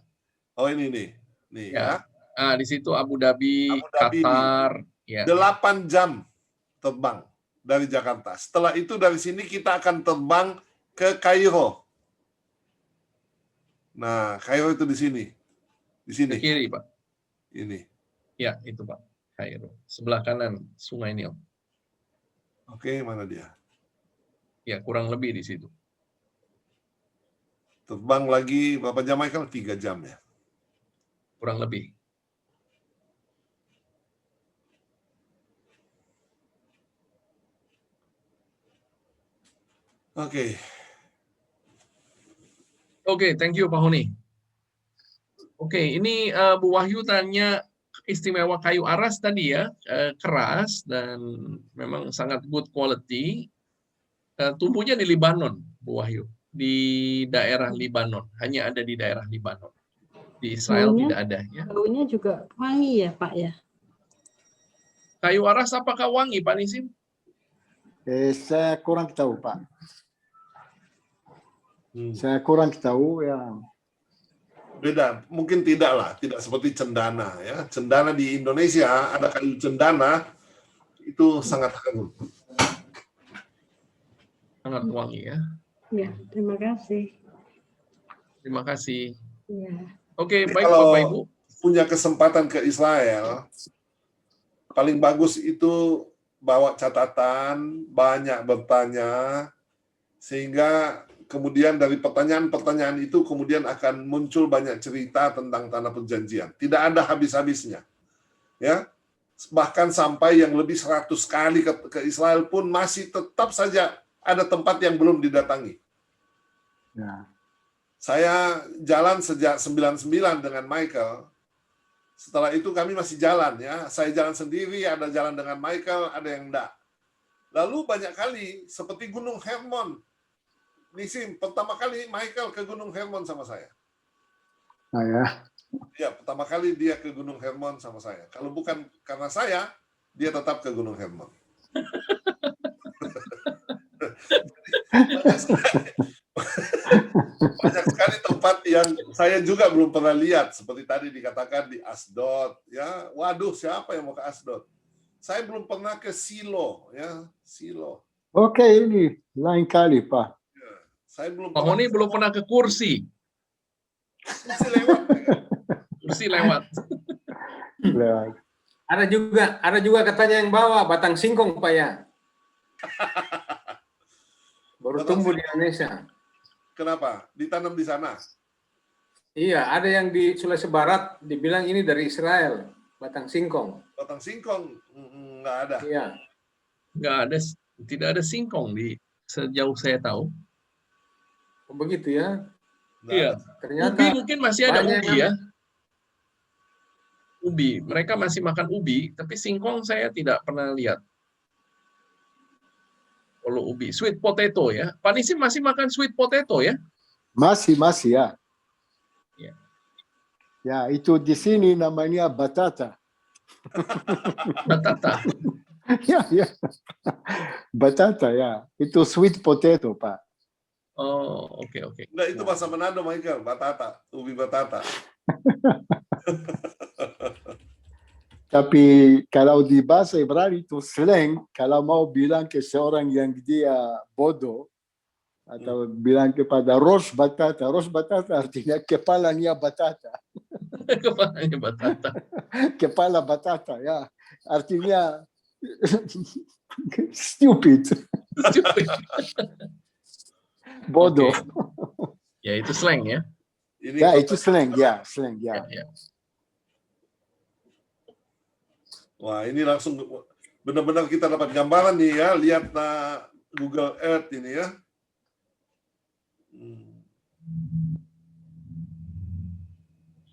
Oh ini nih ya. Ah, di situ Abu Dhabi, Qatar. Ya. 8 jam terbang dari Jakarta. Setelah itu dari sini kita akan terbang ke Kairo. Nah, Kairo itu di sini. Di sini. Ke kiri Pak. Ini. Ya, itu Pak. Kairo. Sebelah kanan Sungai Nil. Oke, mana dia? Ya, kurang lebih di situ. Terbang lagi berapa jam, Michael? 3 jam ya? Kurang lebih. Oke. Oke, thank you Pak Honi. Oke, ini Bu Wahyu tanya istimewa kayu aras tadi ya, keras dan memang sangat good quality. Tumbuhnya di Libanon, Bu Wahyu, di daerah Libanon, hanya ada di daerah Libanon. Di Israel tidak ada. Ya. Baunya juga wangi ya Pak ya? Kayu aras apakah wangi Pak Nisim? Saya kurang tahu Pak. Saya kurang tahu ya. Beda, mungkin tidak lah, tidak seperti cendana ya. Cendana di Indonesia ada kayu cendana itu sangat harum. Sangat wangi ya. Ya, terima kasih. Terima kasih. Ya. Oke, Jadi baik kalau Bapak Ibu. punya kesempatan ke Israel, paling bagus itu bawa catatan, banyak bertanya, sehingga kemudian dari pertanyaan-pertanyaan itu kemudian akan muncul banyak cerita tentang tanah perjanjian. Tidak ada habis-habisnya. Ya, bahkan sampai yang lebih 100 kali ke Israel pun masih tetap saja ada tempat yang belum didatangi. Ya. Saya jalan sejak 99 dengan Michael. Setelah itu kami masih jalan ya. Saya jalan sendiri, ada jalan dengan Michael, ada yang enggak. Lalu banyak kali seperti Gunung Hermon. Nisim, pertama kali Michael ke Gunung Hermon sama saya. Nah, ya. Ya, pertama kali dia ke Gunung Hermon sama saya. Kalau bukan karena saya, dia tetap ke Gunung Hermon. Banyak sekali tempat yang saya juga belum pernah lihat, seperti tadi dikatakan di Asdod, ya. Waduh, siapa yang mau ke Asdod? Saya belum pernah ke Silo, ya, Silo. Oke, ini lain kali, Pak. Saya belum Pak Honi belum pernah ke Kursi. Kursi lewat. Ya. Kursi lewat. Lewat. Ada juga katanya yang bawa batang singkong, Pak ya. Baru Batang tumbuh di singkong. Indonesia. Kenapa? Ditanam di sana? Iya, ada yang di Sulawesi Barat dibilang ini dari Israel, batang singkong. Batang singkong nggak ada. Iya. Tidak ada singkong di sejauh saya tahu. Oh, begitu ya. Nggak Iya. ada. Ternyata Ubi mungkin masih ada banyak ubi ya. Ubi, mereka masih makan ubi, tapi singkong saya tidak pernah lihat. Kalau ubi, sweet potato ya. Pak Nisim masih makan sweet potato ya? Masih ya. Ya. Ya, itu di sini namanya batata. Batata. Ya. Batata ya. Itu sweet potato, Pak. Oh, oke. Nggak, itu bahasa Manado, Michael. Batata, ubi batata. Tapi kalau di bahasa Ibrani itu slang, kalau mau bilang ke seorang yang dia bodoh, atau bilang kepada Rosh batata artinya kepalanya batata. Kepalanya batata. Kepala batata, ya. Artinya stupid. Bodoh. Okay. Ya, itu slang ya. Ini Ya, itu slang ya. Ya. Wah, ini langsung benar-benar kita dapat gambaran nih ya. Lihat Google Earth ini ya.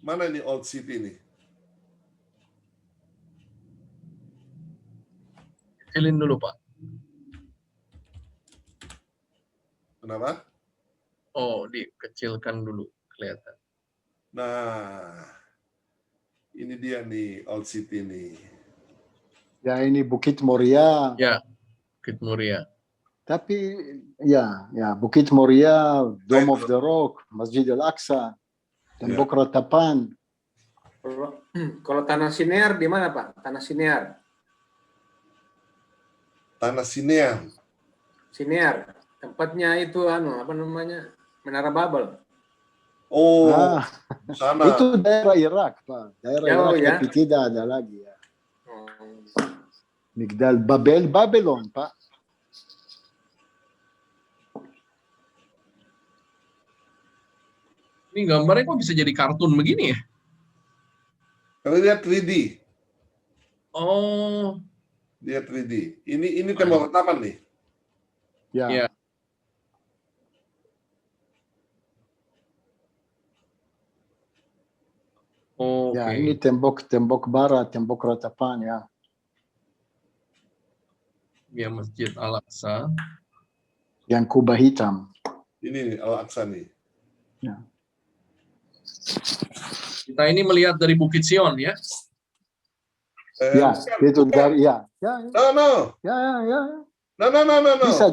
Mana ini Old City ini? Kecilin dulu, Pak. Kenapa? Oh, dikecilkan dulu, kelihatan. Nah, ini dia nih Old City nih. Ya, ini Bukit Moria. Ya, Bukit Moria. Tapi ya Bukit Moria, Dome of the Rock, Masjid Al-Aqsa, Tembok Ratapan. Kalau Tanah Sinear di mana, Pak? Tanah Sinear. Tanah Sinear. Sinear. Tempatnya itu apa namanya? Menara Babel. Oh, sana. Itu daerah Irak, Pak. Daerah Jauh, Irak, ya? tapi tidak ada lagi ya. Migdal Babylon, Pak. Ini gambarnya kok bisa jadi kartun begini ya? Karena dia 3D. Oh, Dia 3D. Ini tembok ratapan nih. Ya. Ya. Oke. Ya, ini tembok barat, tembok ratapan ya. Ya, Masjid Al-Aqsa. Yang kubah hitam. Ini nih Al-Aqsa nih. Ya. Kita ini melihat dari Bukit Sion ya. Ya, itu dari ya. No. No. Bisa.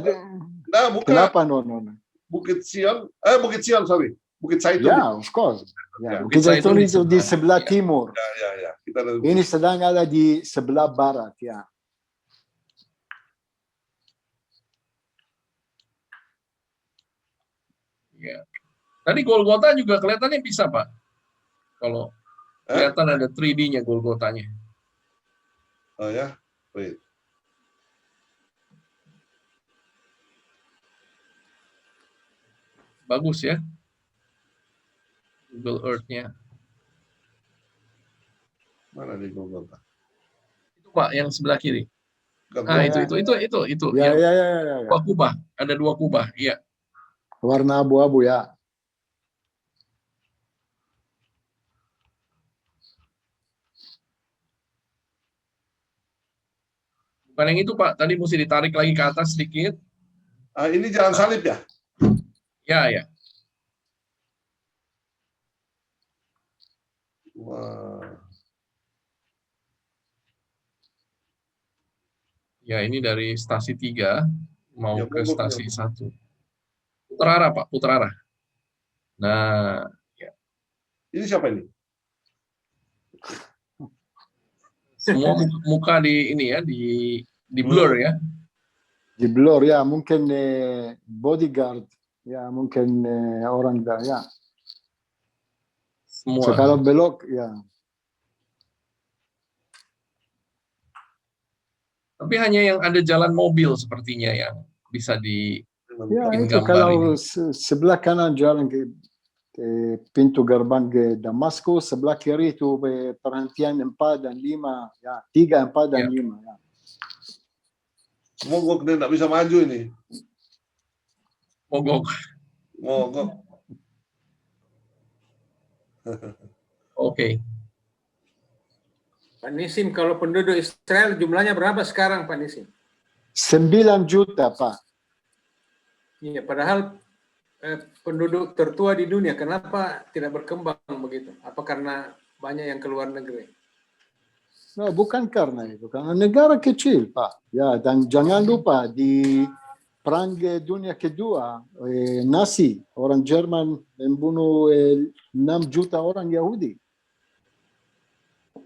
Nah, bukan. Kenapa no? Bukit Sion, sorry. Bukit Zaitun. Ya, of course. Ya, Bukit Bukit Zaitun Zaitun itu di sebelah timur. Ya. Kita ada Ini sedang ada di sebelah barat ya. Ya. Tadi Golgota juga kelihatannya bisa, Pak. Kalau kelihatan ada 3D-nya Golgotanya. Oh ya, wait. Bagus ya. Google Earth-nya. Mana di Golgota? Itu Pak, yang sebelah kiri. Bukan Ah, Golgota. itu. Ya, Yang ya, ya, ya, ya. dua kubah. Ada 2 kubah, iya. Warna abu-abu ya. Bukan yang itu, Pak. Tadi mesti ditarik lagi ke atas sedikit. Ini jalan salib ya? Ya. Wah. Ya, ini dari stasi 3 mau Ya, ke mogok, stasi ya. 1. Putar arah, Pak, putar arah. Nah, Ini siapa ini? semua muka di ini ya, di blur ya. Di blur ya, mungkin bodyguard. Ya, mungkin orang dah ya. Semua. Kalau belok ya. Tapi hanya yang ada jalan mobil sepertinya yang bisa di Ya, bikin itu gambar kalau ini. sebelah kanan jalan ke pintu gerbang ke Damaskus, sebelah kiri itu perhentian 4 dan 5, ya 3, 4 dan 5. Ya. Mogok dia nggak bisa maju ini. Mogok. Mogok. Oke. Pak Nisim, kalau penduduk Israel jumlahnya berapa sekarang, Pak Nisim? 9 juta, Pak. Iya, padahal penduduk tertua di dunia, kenapa tidak berkembang begitu? Apa karena banyak yang keluar negeri? No, bukan karena itu, karena negara kecil, Pak. Ya, dan jangan lupa di Perang Dunia Kedua, Nazi, orang Jerman membunuh 6 juta orang Yahudi.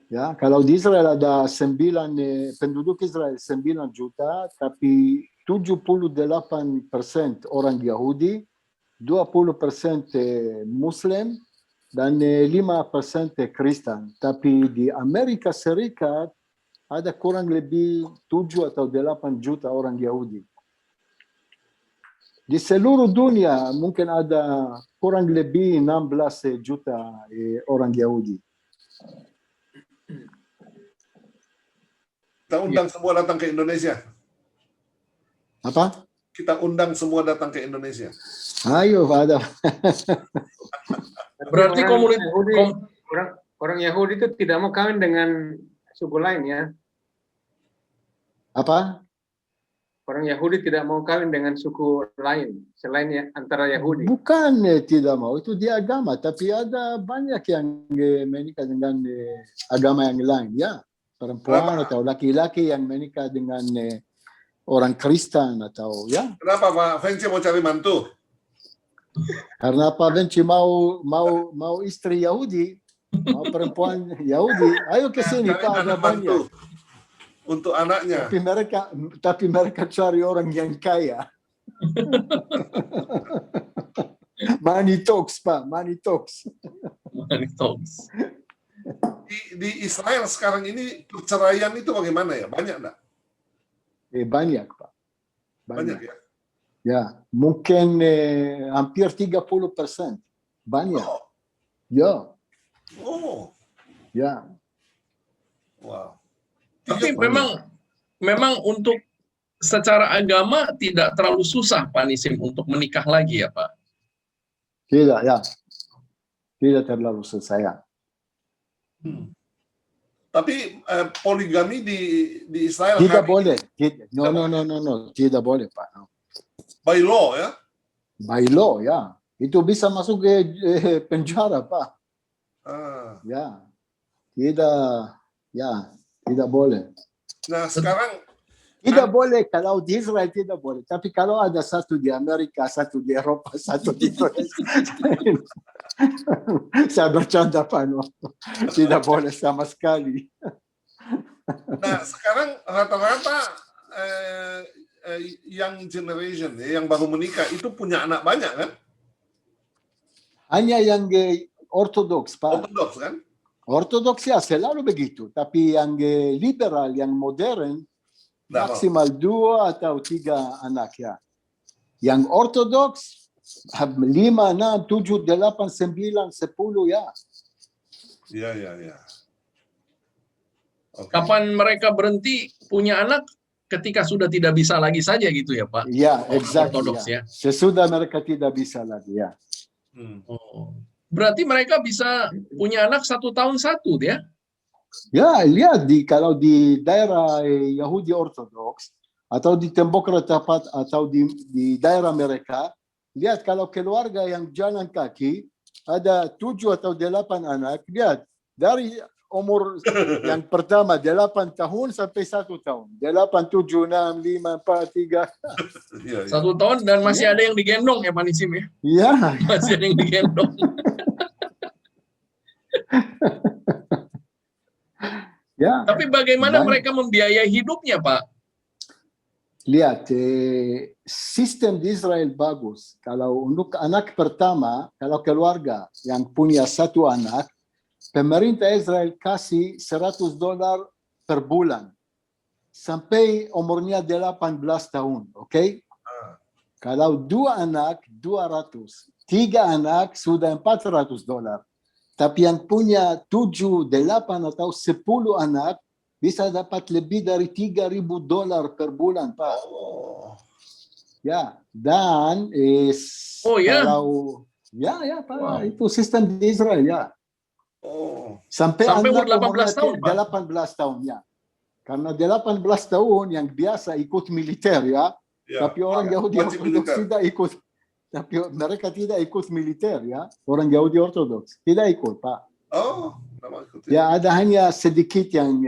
Ya, kalau di Israel ada 9 penduduk Israel 9 juta, tapi 78% orang Yahudi, 20% Muslim, dan 5% Kristen. Tapi di Amerika Serikat ada kurang lebih 7 atau 8 juta orang Yahudi. Di seluruh dunia mungkin ada kurang lebih 16 juta orang Yahudi. Kita undang semua datang ke Indonesia. Apa? Kita undang semua datang ke Indonesia. Ayo, ada. Berarti orang Yahudi itu tidak mau kawin dengan suku lain ya? Apa? Orang Yahudi tidak mau kawin dengan suku lain selain antara Yahudi. Bukan tidak mau, itu di agama, tapi ada banyak yang menikah dengan agama yang lain, ya. Perempuan atau laki-laki yang menikah dengan orang Kristen atau ya. Kenapa Pak Fenci mau cari mantu? Karena Pak Fenci mau istri Yahudi, mau perempuan Yahudi. Ayo ke sini Pak, ada banyak. Untuk anaknya. Tapi mereka cari orang yang kaya. Money talks, Pak, money talks. Money talks. Di Israel sekarang ini perceraian itu bagaimana ya? Banyak enggak? Banyak, Pak. Banyak ya? Ya, mungkin hampir 30%. Banyak. Oh. Ya. Oh. Ya. Wow. Tapi memang untuk secara agama tidak terlalu susah Pak Nisim untuk menikah lagi ya Pak? Tidak, ya. Tidak terlalu susah ya. Tapi poligami di Israel tidak boleh. No. Tidak boleh, Pak. No. By law ya? By law, ya. Itu bisa masuk ke penjara, Pak. Ya. Tidak boleh. Nah, sekarang tidak boleh kalau di Israel tidak boleh. Tapi kalau ada satu di Amerika, satu di Eropa, satu di Indonesia. Saya bercanda, Pak. No. Tidak boleh sama sekali. Nah, sekarang rata-rata young generation yang baru menikah itu punya anak banyak kan? Hanya yang ortodoks, Pak. Ortodoks kan? Ortodoks ya selalu begitu. Tapi yang liberal, yang modern, Nggak mau. maksimal 2 atau 3 anak ya. Yang ortodoks 5, 6, 7, 8, 9, 10 ya. Iya. Oke. Kapan mereka berhenti punya anak? Ketika sudah tidak bisa lagi saja gitu ya Pak? Ya, exactly. Ortodoks Ya. ya. Sesudah mereka tidak bisa lagi ya. Oh. Berarti mereka bisa punya anak 1 tahun 1 ya? Ya, lihat kalau di daerah Yahudi Ortodoks atau di tembok ratapat atau di daerah mereka, lihat kalau keluarga yang jalan kaki ada 7 atau 8 anak, lihat dari umur yang pertama 8 tahun sampai 1 tahun. 8, 7, 6, 5, 4, 3. Iya. 1 tahun dan masih ada yang digendong ya Pak Nisim ya? Ya, Masih ada yang digendong. ya. Tapi bagaimana Banyak. mereka membiayai hidupnya Pak? Lihat, sistem di Israel bagus. Kalau untuk anak pertama, kalau keluarga yang punya 1 anak, pemerintah Israel kasih $100 per bulan sampai umurnya 18 tahun, oke? Kalau 2 anak, 200. 3 anak sudah $400. Tapi yang punya 7, 8 atau 10 anak bisa dapat lebih dari $3,000 per bulan, Pak. Oh. Ya, dan Oh, ya? kalau ya Pak, Wow. itu sistem di Israel ya. Oh. Sampai umur anak 18 tahun, Pak? 18 tahun ya. Karena 18 tahun yang biasa ikut militer ya. Ya. Tapi orang Yahudi Wajib Ortodoks militer. tidak ikut. Tapi mereka tidak ikut militer ya. Orang Yahudi Ortodoks tidak ikut, Pak. Oh, nama ikut. Ya ada hanya sedikit yang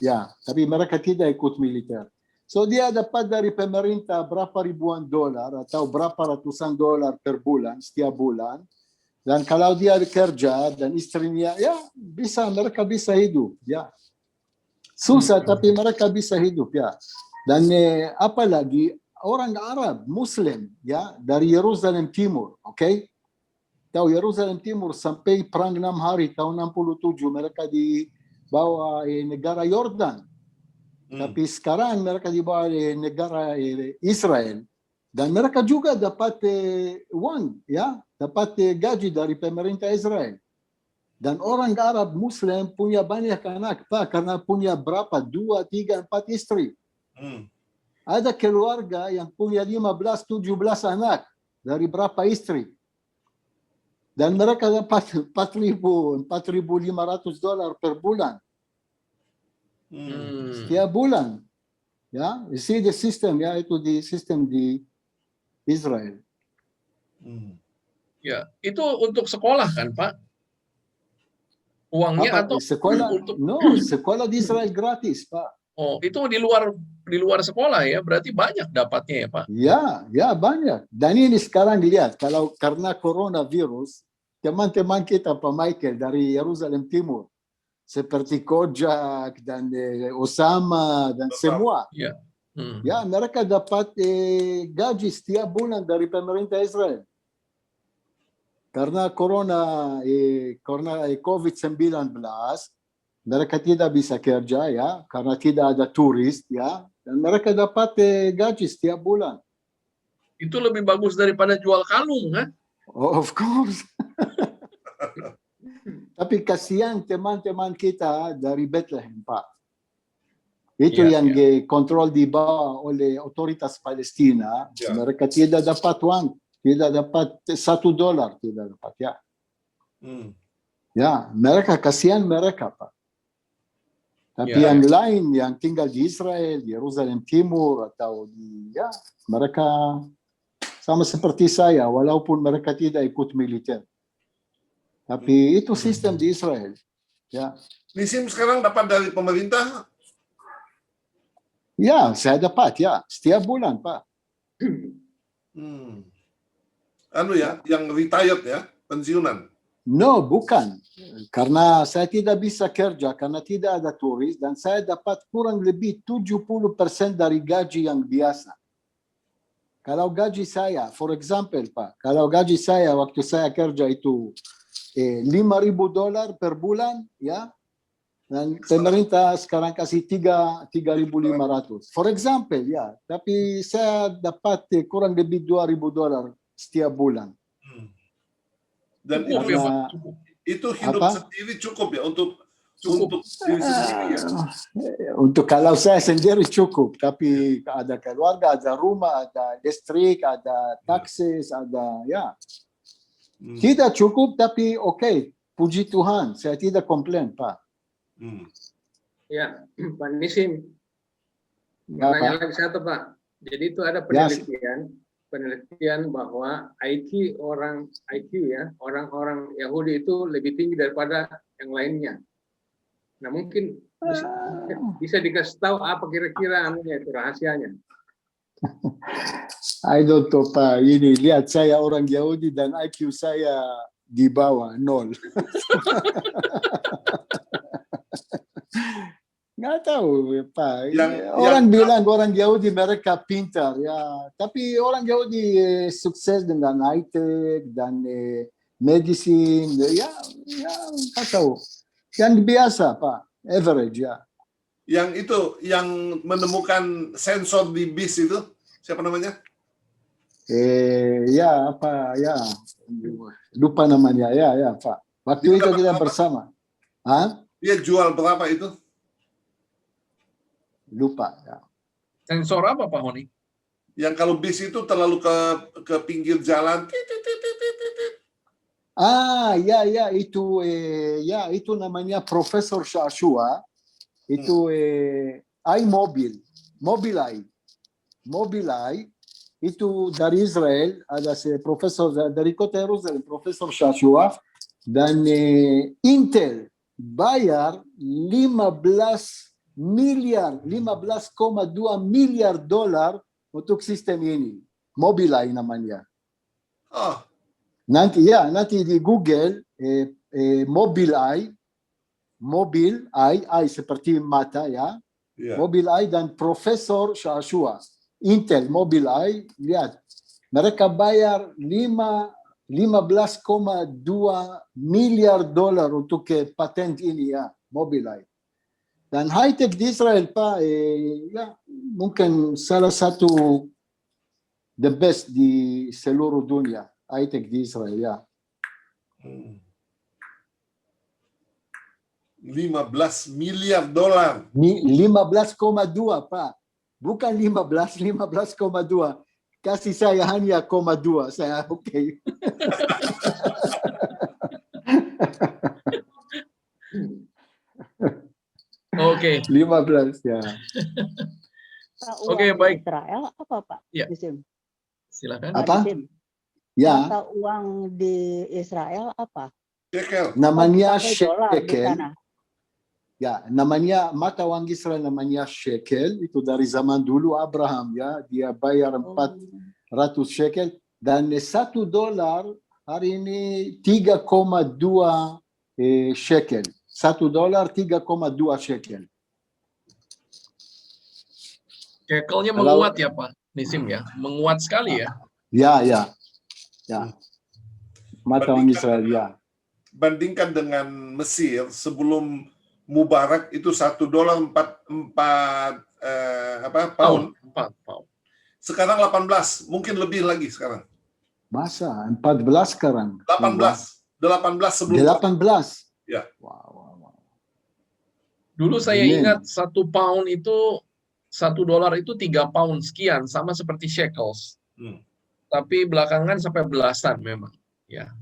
ya, tapi mereka tidak ikut militer. So dia dapat dari pemerintah berapa ribuan dolar atau berapa ratusan dolar per bulan setiap bulan. Dan kalau dia kerja dan istrinya ya bisa, mereka bisa hidup ya. Susah tapi mereka bisa hidup ya. Dan apalagi orang Arab Muslim ya dari Yerusalem Timur, oke? Tahu Yerusalem Timur sampai perang 6 hari tahun 67 mereka dibawa negara Yordan. Tapi sekarang mereka dibawa negara Israel. Dan mereka juga dapat uang, ya, dapat gaji dari pemerintah Israel. Dan orang Arab Muslim punya banyak anak, Pak, karena punya berapa? 2, 3, 4 istri. Ada keluarga yang punya 15, 17 anak dari berapa istri. Dan mereka dapat $4,500 per bulan. Setiap bulan. Ya, you see the system, ya, itu di sistem di Israel. Ya, itu untuk sekolah kan, Pak? Uangnya atau sekolah? untuk Sekolah di Israel gratis, Pak. Oh, itu di luar sekolah ya, berarti banyak dapatnya ya, Pak? Ya, banyak. Dan ini sekarang lihat, kalau karena coronavirus, teman-teman kita, Pak Michael, dari Yerusalem Timur, seperti Kojak dan Osama dan semua. Ya. Ya, mereka dapat gaji setiap bulan dari pemerintah Israel. Karena COVID-19, mereka tidak bisa kerja ya, karena tidak ada turis ya, dan mereka dapat gaji setiap bulan. Itu lebih bagus daripada jual kalung, kan? Oh, of course. Tapi kasihan teman-teman kita dari Bethlehem, Pak. Itu yang kontrol di bawah oleh otoritas Palestina. Mereka tidak dapat uang, tidak dapat $1, tidak dapat ya. Ya, mereka kasihan mereka, Pak. Tapi yang lain yang tinggal di Israel, di Yerusalem Timur atau mereka sama seperti saya, walaupun mereka tidak ikut militer. Tapi itu sistem di Israel. Ya. Nisim sekarang dapat dari pemerintah? Ya, saya dapat ya setiap bulan, Pak. Yang retired ya, pensiunan. No, bukan. Karena saya tidak bisa kerja karena tidak ada turis dan saya dapat kurang lebih 70% dari gaji yang biasa. Kalau gaji saya, for example, Pak, kalau gaji saya waktu saya kerja itu $5,000 per bulan, ya, dan pemerintah sekarang kasih 3.500. For example, ya, tapi saya dapat kurang lebih $2,000 setiap bulan. Dan Cukup ya, Pak? Karena Cukup. itu hidup Apa? sendiri cukup ya untuk Cukup. diri sendiri ya. Untuk kalau saya sendiri cukup, tapi ada keluarga, ada rumah, ada listrik, ada taksis, ada ya. Tidak cukup, tapi oke, puji Tuhan, saya tidak komplain, Pak. Ya, Pak Nisim. Ya, Pertanyaan Pak. lagi satu, Pak. Jadi itu ada Ya. penelitian bahwa IQ ya, orang-orang Yahudi itu lebih tinggi daripada yang lainnya. Nah, mungkin bisa dikasih tahu apa kira-kira itu rahasianya. I don't know, Pak. Ini lihat saya orang Yahudi dan IQ saya di bawah 0. Nggak tahu, Pak. Orang bilang orang Yahudi mereka pintar, ya. Tapi orang Yahudi sukses dengan high-tech dan medicine, ya nggak tahu. Yang biasa, Pak. Average, ya. Yang itu, yang menemukan sensor di bis itu, siapa namanya? Ya, apa, ya. Lupa namanya, ya, Pak. Waktu itu kita bersama. Hah? Dia jual berapa itu? Lupa, ya. Sensor apa, Pak Honi? Yang kalau bis itu terlalu ke pinggir jalan. Ya, itu namanya Profesor Shashua. Itu Mobileye itu dari Israel, ada profesor dari kota Yerusalem, Profesor Shashua, dan Intel bayar 15,2 miliar dolar untuk sistem ini. Mobileye namanya. Nanti di Google Mobileye seperti mata, ya. Yeah. Mobileye dan Profesor Shashua. Intel, Mobileye, lihat. Mereka bayar 15,2 miliar dolar untuk patent ini, ya, Mobileye. Dan high-tech di Israel, Pak, ya, mungkin salah satu the best di seluruh dunia. High-tech di Israel, ya. 15 miliar dolar. 15,2, Pak. Bukan 15,2. Kasih saya hanya 0,2. Saya oke. Oke. 15, ya. Oke, baik. Israel apa, Pak? Ya. Nisim? Silakan. Apa? Nisim. Ya, Mata uang di Israel apa? Shekel. namanya Pakai dolar, shekel. bukan? Ya, namanya mata uang Israel namanya shekel. Itu dari zaman dulu Abraham, ya. Dia bayar 400 shekel. Dan $1 hari ini 3,2 shekel. $1 3,2 shekel. Shekelnya menguat ya, Pak Nisim, ya? Menguat sekali ya? Ya. Mata uang Israel, ya. Bandingkan dengan Mesir sebelum Mubarak itu $1 4 pound. 4 pound. Sekarang 18, mungkin lebih lagi sekarang. Masa 14 sekarang. 18 sebelum 18. Ya. Wow. Dulu saya Amin. ingat $1 pound itu $1 itu 3 pound sekian, sama seperti shekels. Tapi belakangan sampai belasan memang, ya.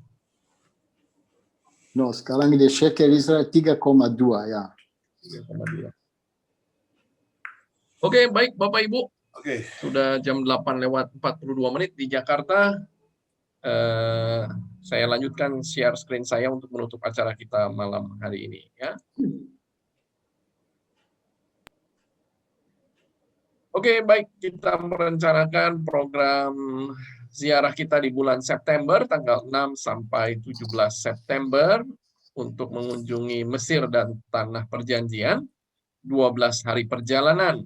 No, sekarang ini shekel Israel 3,2, ya. 3,2. Oke, baik Bapak Ibu. Oke. Sudah jam 8:42 di Jakarta. Saya lanjutkan share screen saya untuk menutup acara kita malam hari ini, ya. Oke, baik, kita merencanakan program ziarah kita di bulan September, tanggal 6 sampai 17 September, untuk mengunjungi Mesir dan Tanah Perjanjian, 12 hari perjalanan.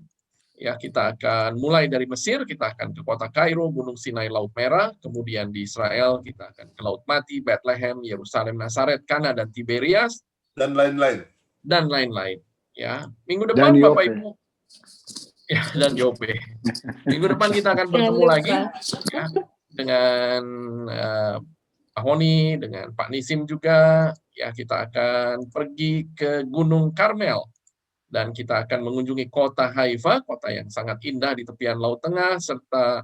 Ya, kita akan mulai dari Mesir, kita akan ke kota Kairo, Gunung Sinai, Laut Merah, kemudian di Israel kita akan ke Laut Mati, Bethlehem, Yerusalem, Nazaret, Kana dan Tiberias, dan lain-lain. dan lain-lain. Ya, minggu Dan depan Bapak Yope. Ibu, ya, dan Yope. Minggu depan kita akan Jangan bertemu lupa. lagi ya, dengan Pak Honi, dengan Pak Nisim juga. Ya, kita akan pergi ke Gunung Karmel. Dan kita akan mengunjungi kota Haifa, kota yang sangat indah di tepian Laut Tengah, serta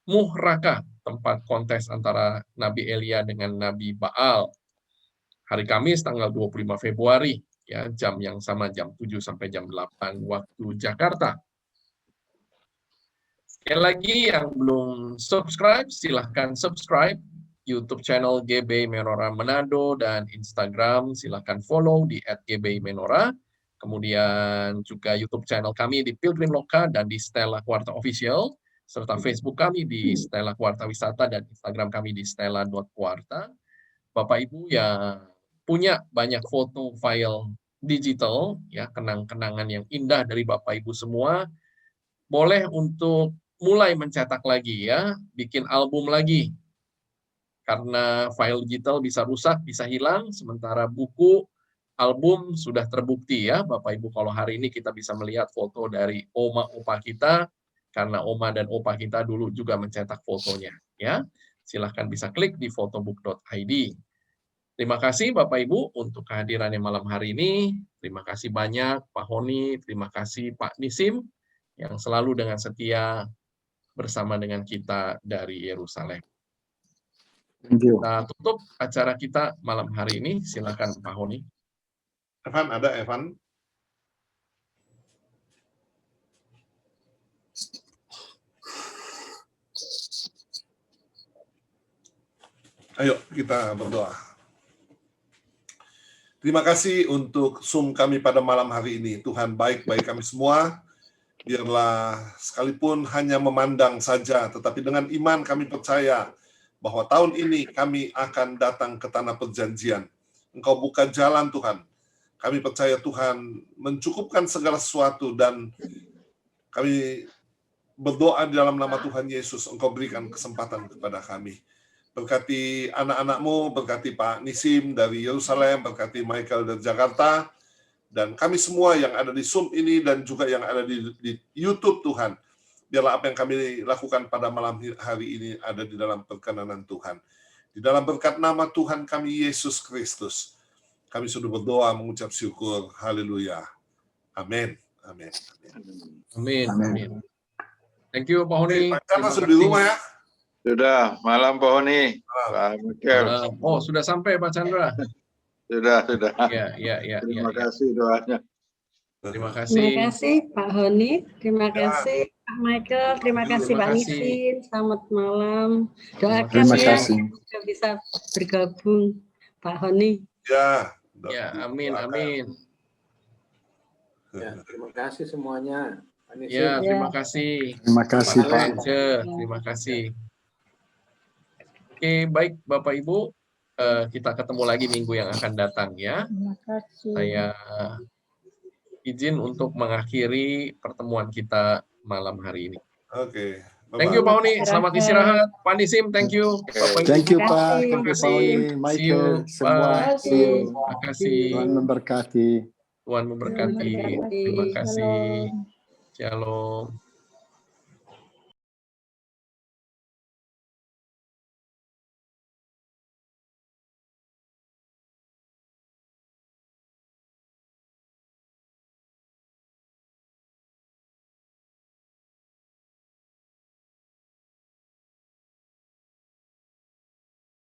Muhraka, tempat kontes antara Nabi Elia dengan Nabi Baal. Hari Kamis, tanggal 25 Februari, ya, jam yang sama, jam 7 sampai jam 8 waktu Jakarta. Sekali lagi, yang belum subscribe, silahkan subscribe YouTube channel GB Menora Manado, dan Instagram silahkan follow di @gbmenora. Kemudian juga YouTube channel kami di Pilgrim Loka dan di Stella Kuarta Official, serta Facebook kami di Stella Kuarta Wisata dan Instagram kami di stella.kuarta. Bapak Ibu yang punya banyak foto file digital, ya, kenang-kenangan yang indah dari Bapak Ibu semua, boleh untuk mulai mencetak lagi, ya, bikin album lagi. Karena file digital bisa rusak, bisa hilang, sementara buku album sudah terbukti, ya Bapak Ibu. Kalau hari ini kita bisa melihat foto dari oma opa kita, karena oma dan opa kita dulu juga mencetak fotonya, ya. Silahkan bisa klik di photobook.id. Terima kasih Bapak Ibu untuk kehadirannya malam hari ini. Terima kasih banyak Pak Honi, terima kasih Pak Nisim yang selalu dengan setia bersama dengan kita dari Yerusalem. Thank you. Kita tutup acara kita malam hari ini. Silakan Pak Honi. Evan, ada Evan? Ayo kita berdoa. Terima kasih untuk Zoom kami pada malam hari ini. Tuhan baik bagi kami semua. Biarlah sekalipun hanya memandang saja, tetapi dengan iman kami percaya bahwa tahun ini kami akan datang ke tanah perjanjian. Engkau buka jalan Tuhan. Kami percaya Tuhan mencukupkan segala sesuatu, dan kami berdoa di dalam nama Tuhan Yesus, Engkau berikan kesempatan kepada kami. Berkati anak-anak-Mu, berkati Pak Nisim dari Yerusalem, berkati Michael dari Jakarta, dan kami semua yang ada di Zoom ini dan juga yang ada di YouTube Tuhan. Biarlah apa yang kami lakukan pada malam hari ini ada di dalam perkenanan Tuhan. Di dalam berkat nama Tuhan kami Yesus Kristus, kami sudah berdoa mengucap syukur. Haleluya. Amin. Amin. Amin. Amin. Thank you Pak Honi. Pak Chandra sudah di rumah ya? Sudah, malam Pak Honi. Pak Michael. Oh, sudah sampai Pak Chandra. Sudah. Ya. Terima kasih doanya. Terima Terima kasih. kasih Pak Honi, terima kasih Pak Michael, terima kasih Pak Terima kasih. Nisin, selamat malam. Doakan Terima ya kasih. semoga bisa bergabung Pak Honi. Ya. Ya, amin. Ya, terima kasih semuanya. Pak Nisim. Ya, terima kasih. Terima kasih Pak Pak. Lence, terima kasih. Oke, baik Bapak Ibu, kita ketemu lagi minggu yang akan datang ya. Terima kasih. Saya izin untuk mengakhiri pertemuan kita malam hari ini. Oke. Thank you Pak Honi, selamat istirahat. Pak Nisim, thank you. Bapak Ibu. Thank you Terima Pak. kasih. Thank you Pak See Honi, you. Michael, Bye. semua. See you. Terima kasih. Tuhan memberkati. Tuhan memberkati. Terima kasih. Shalom.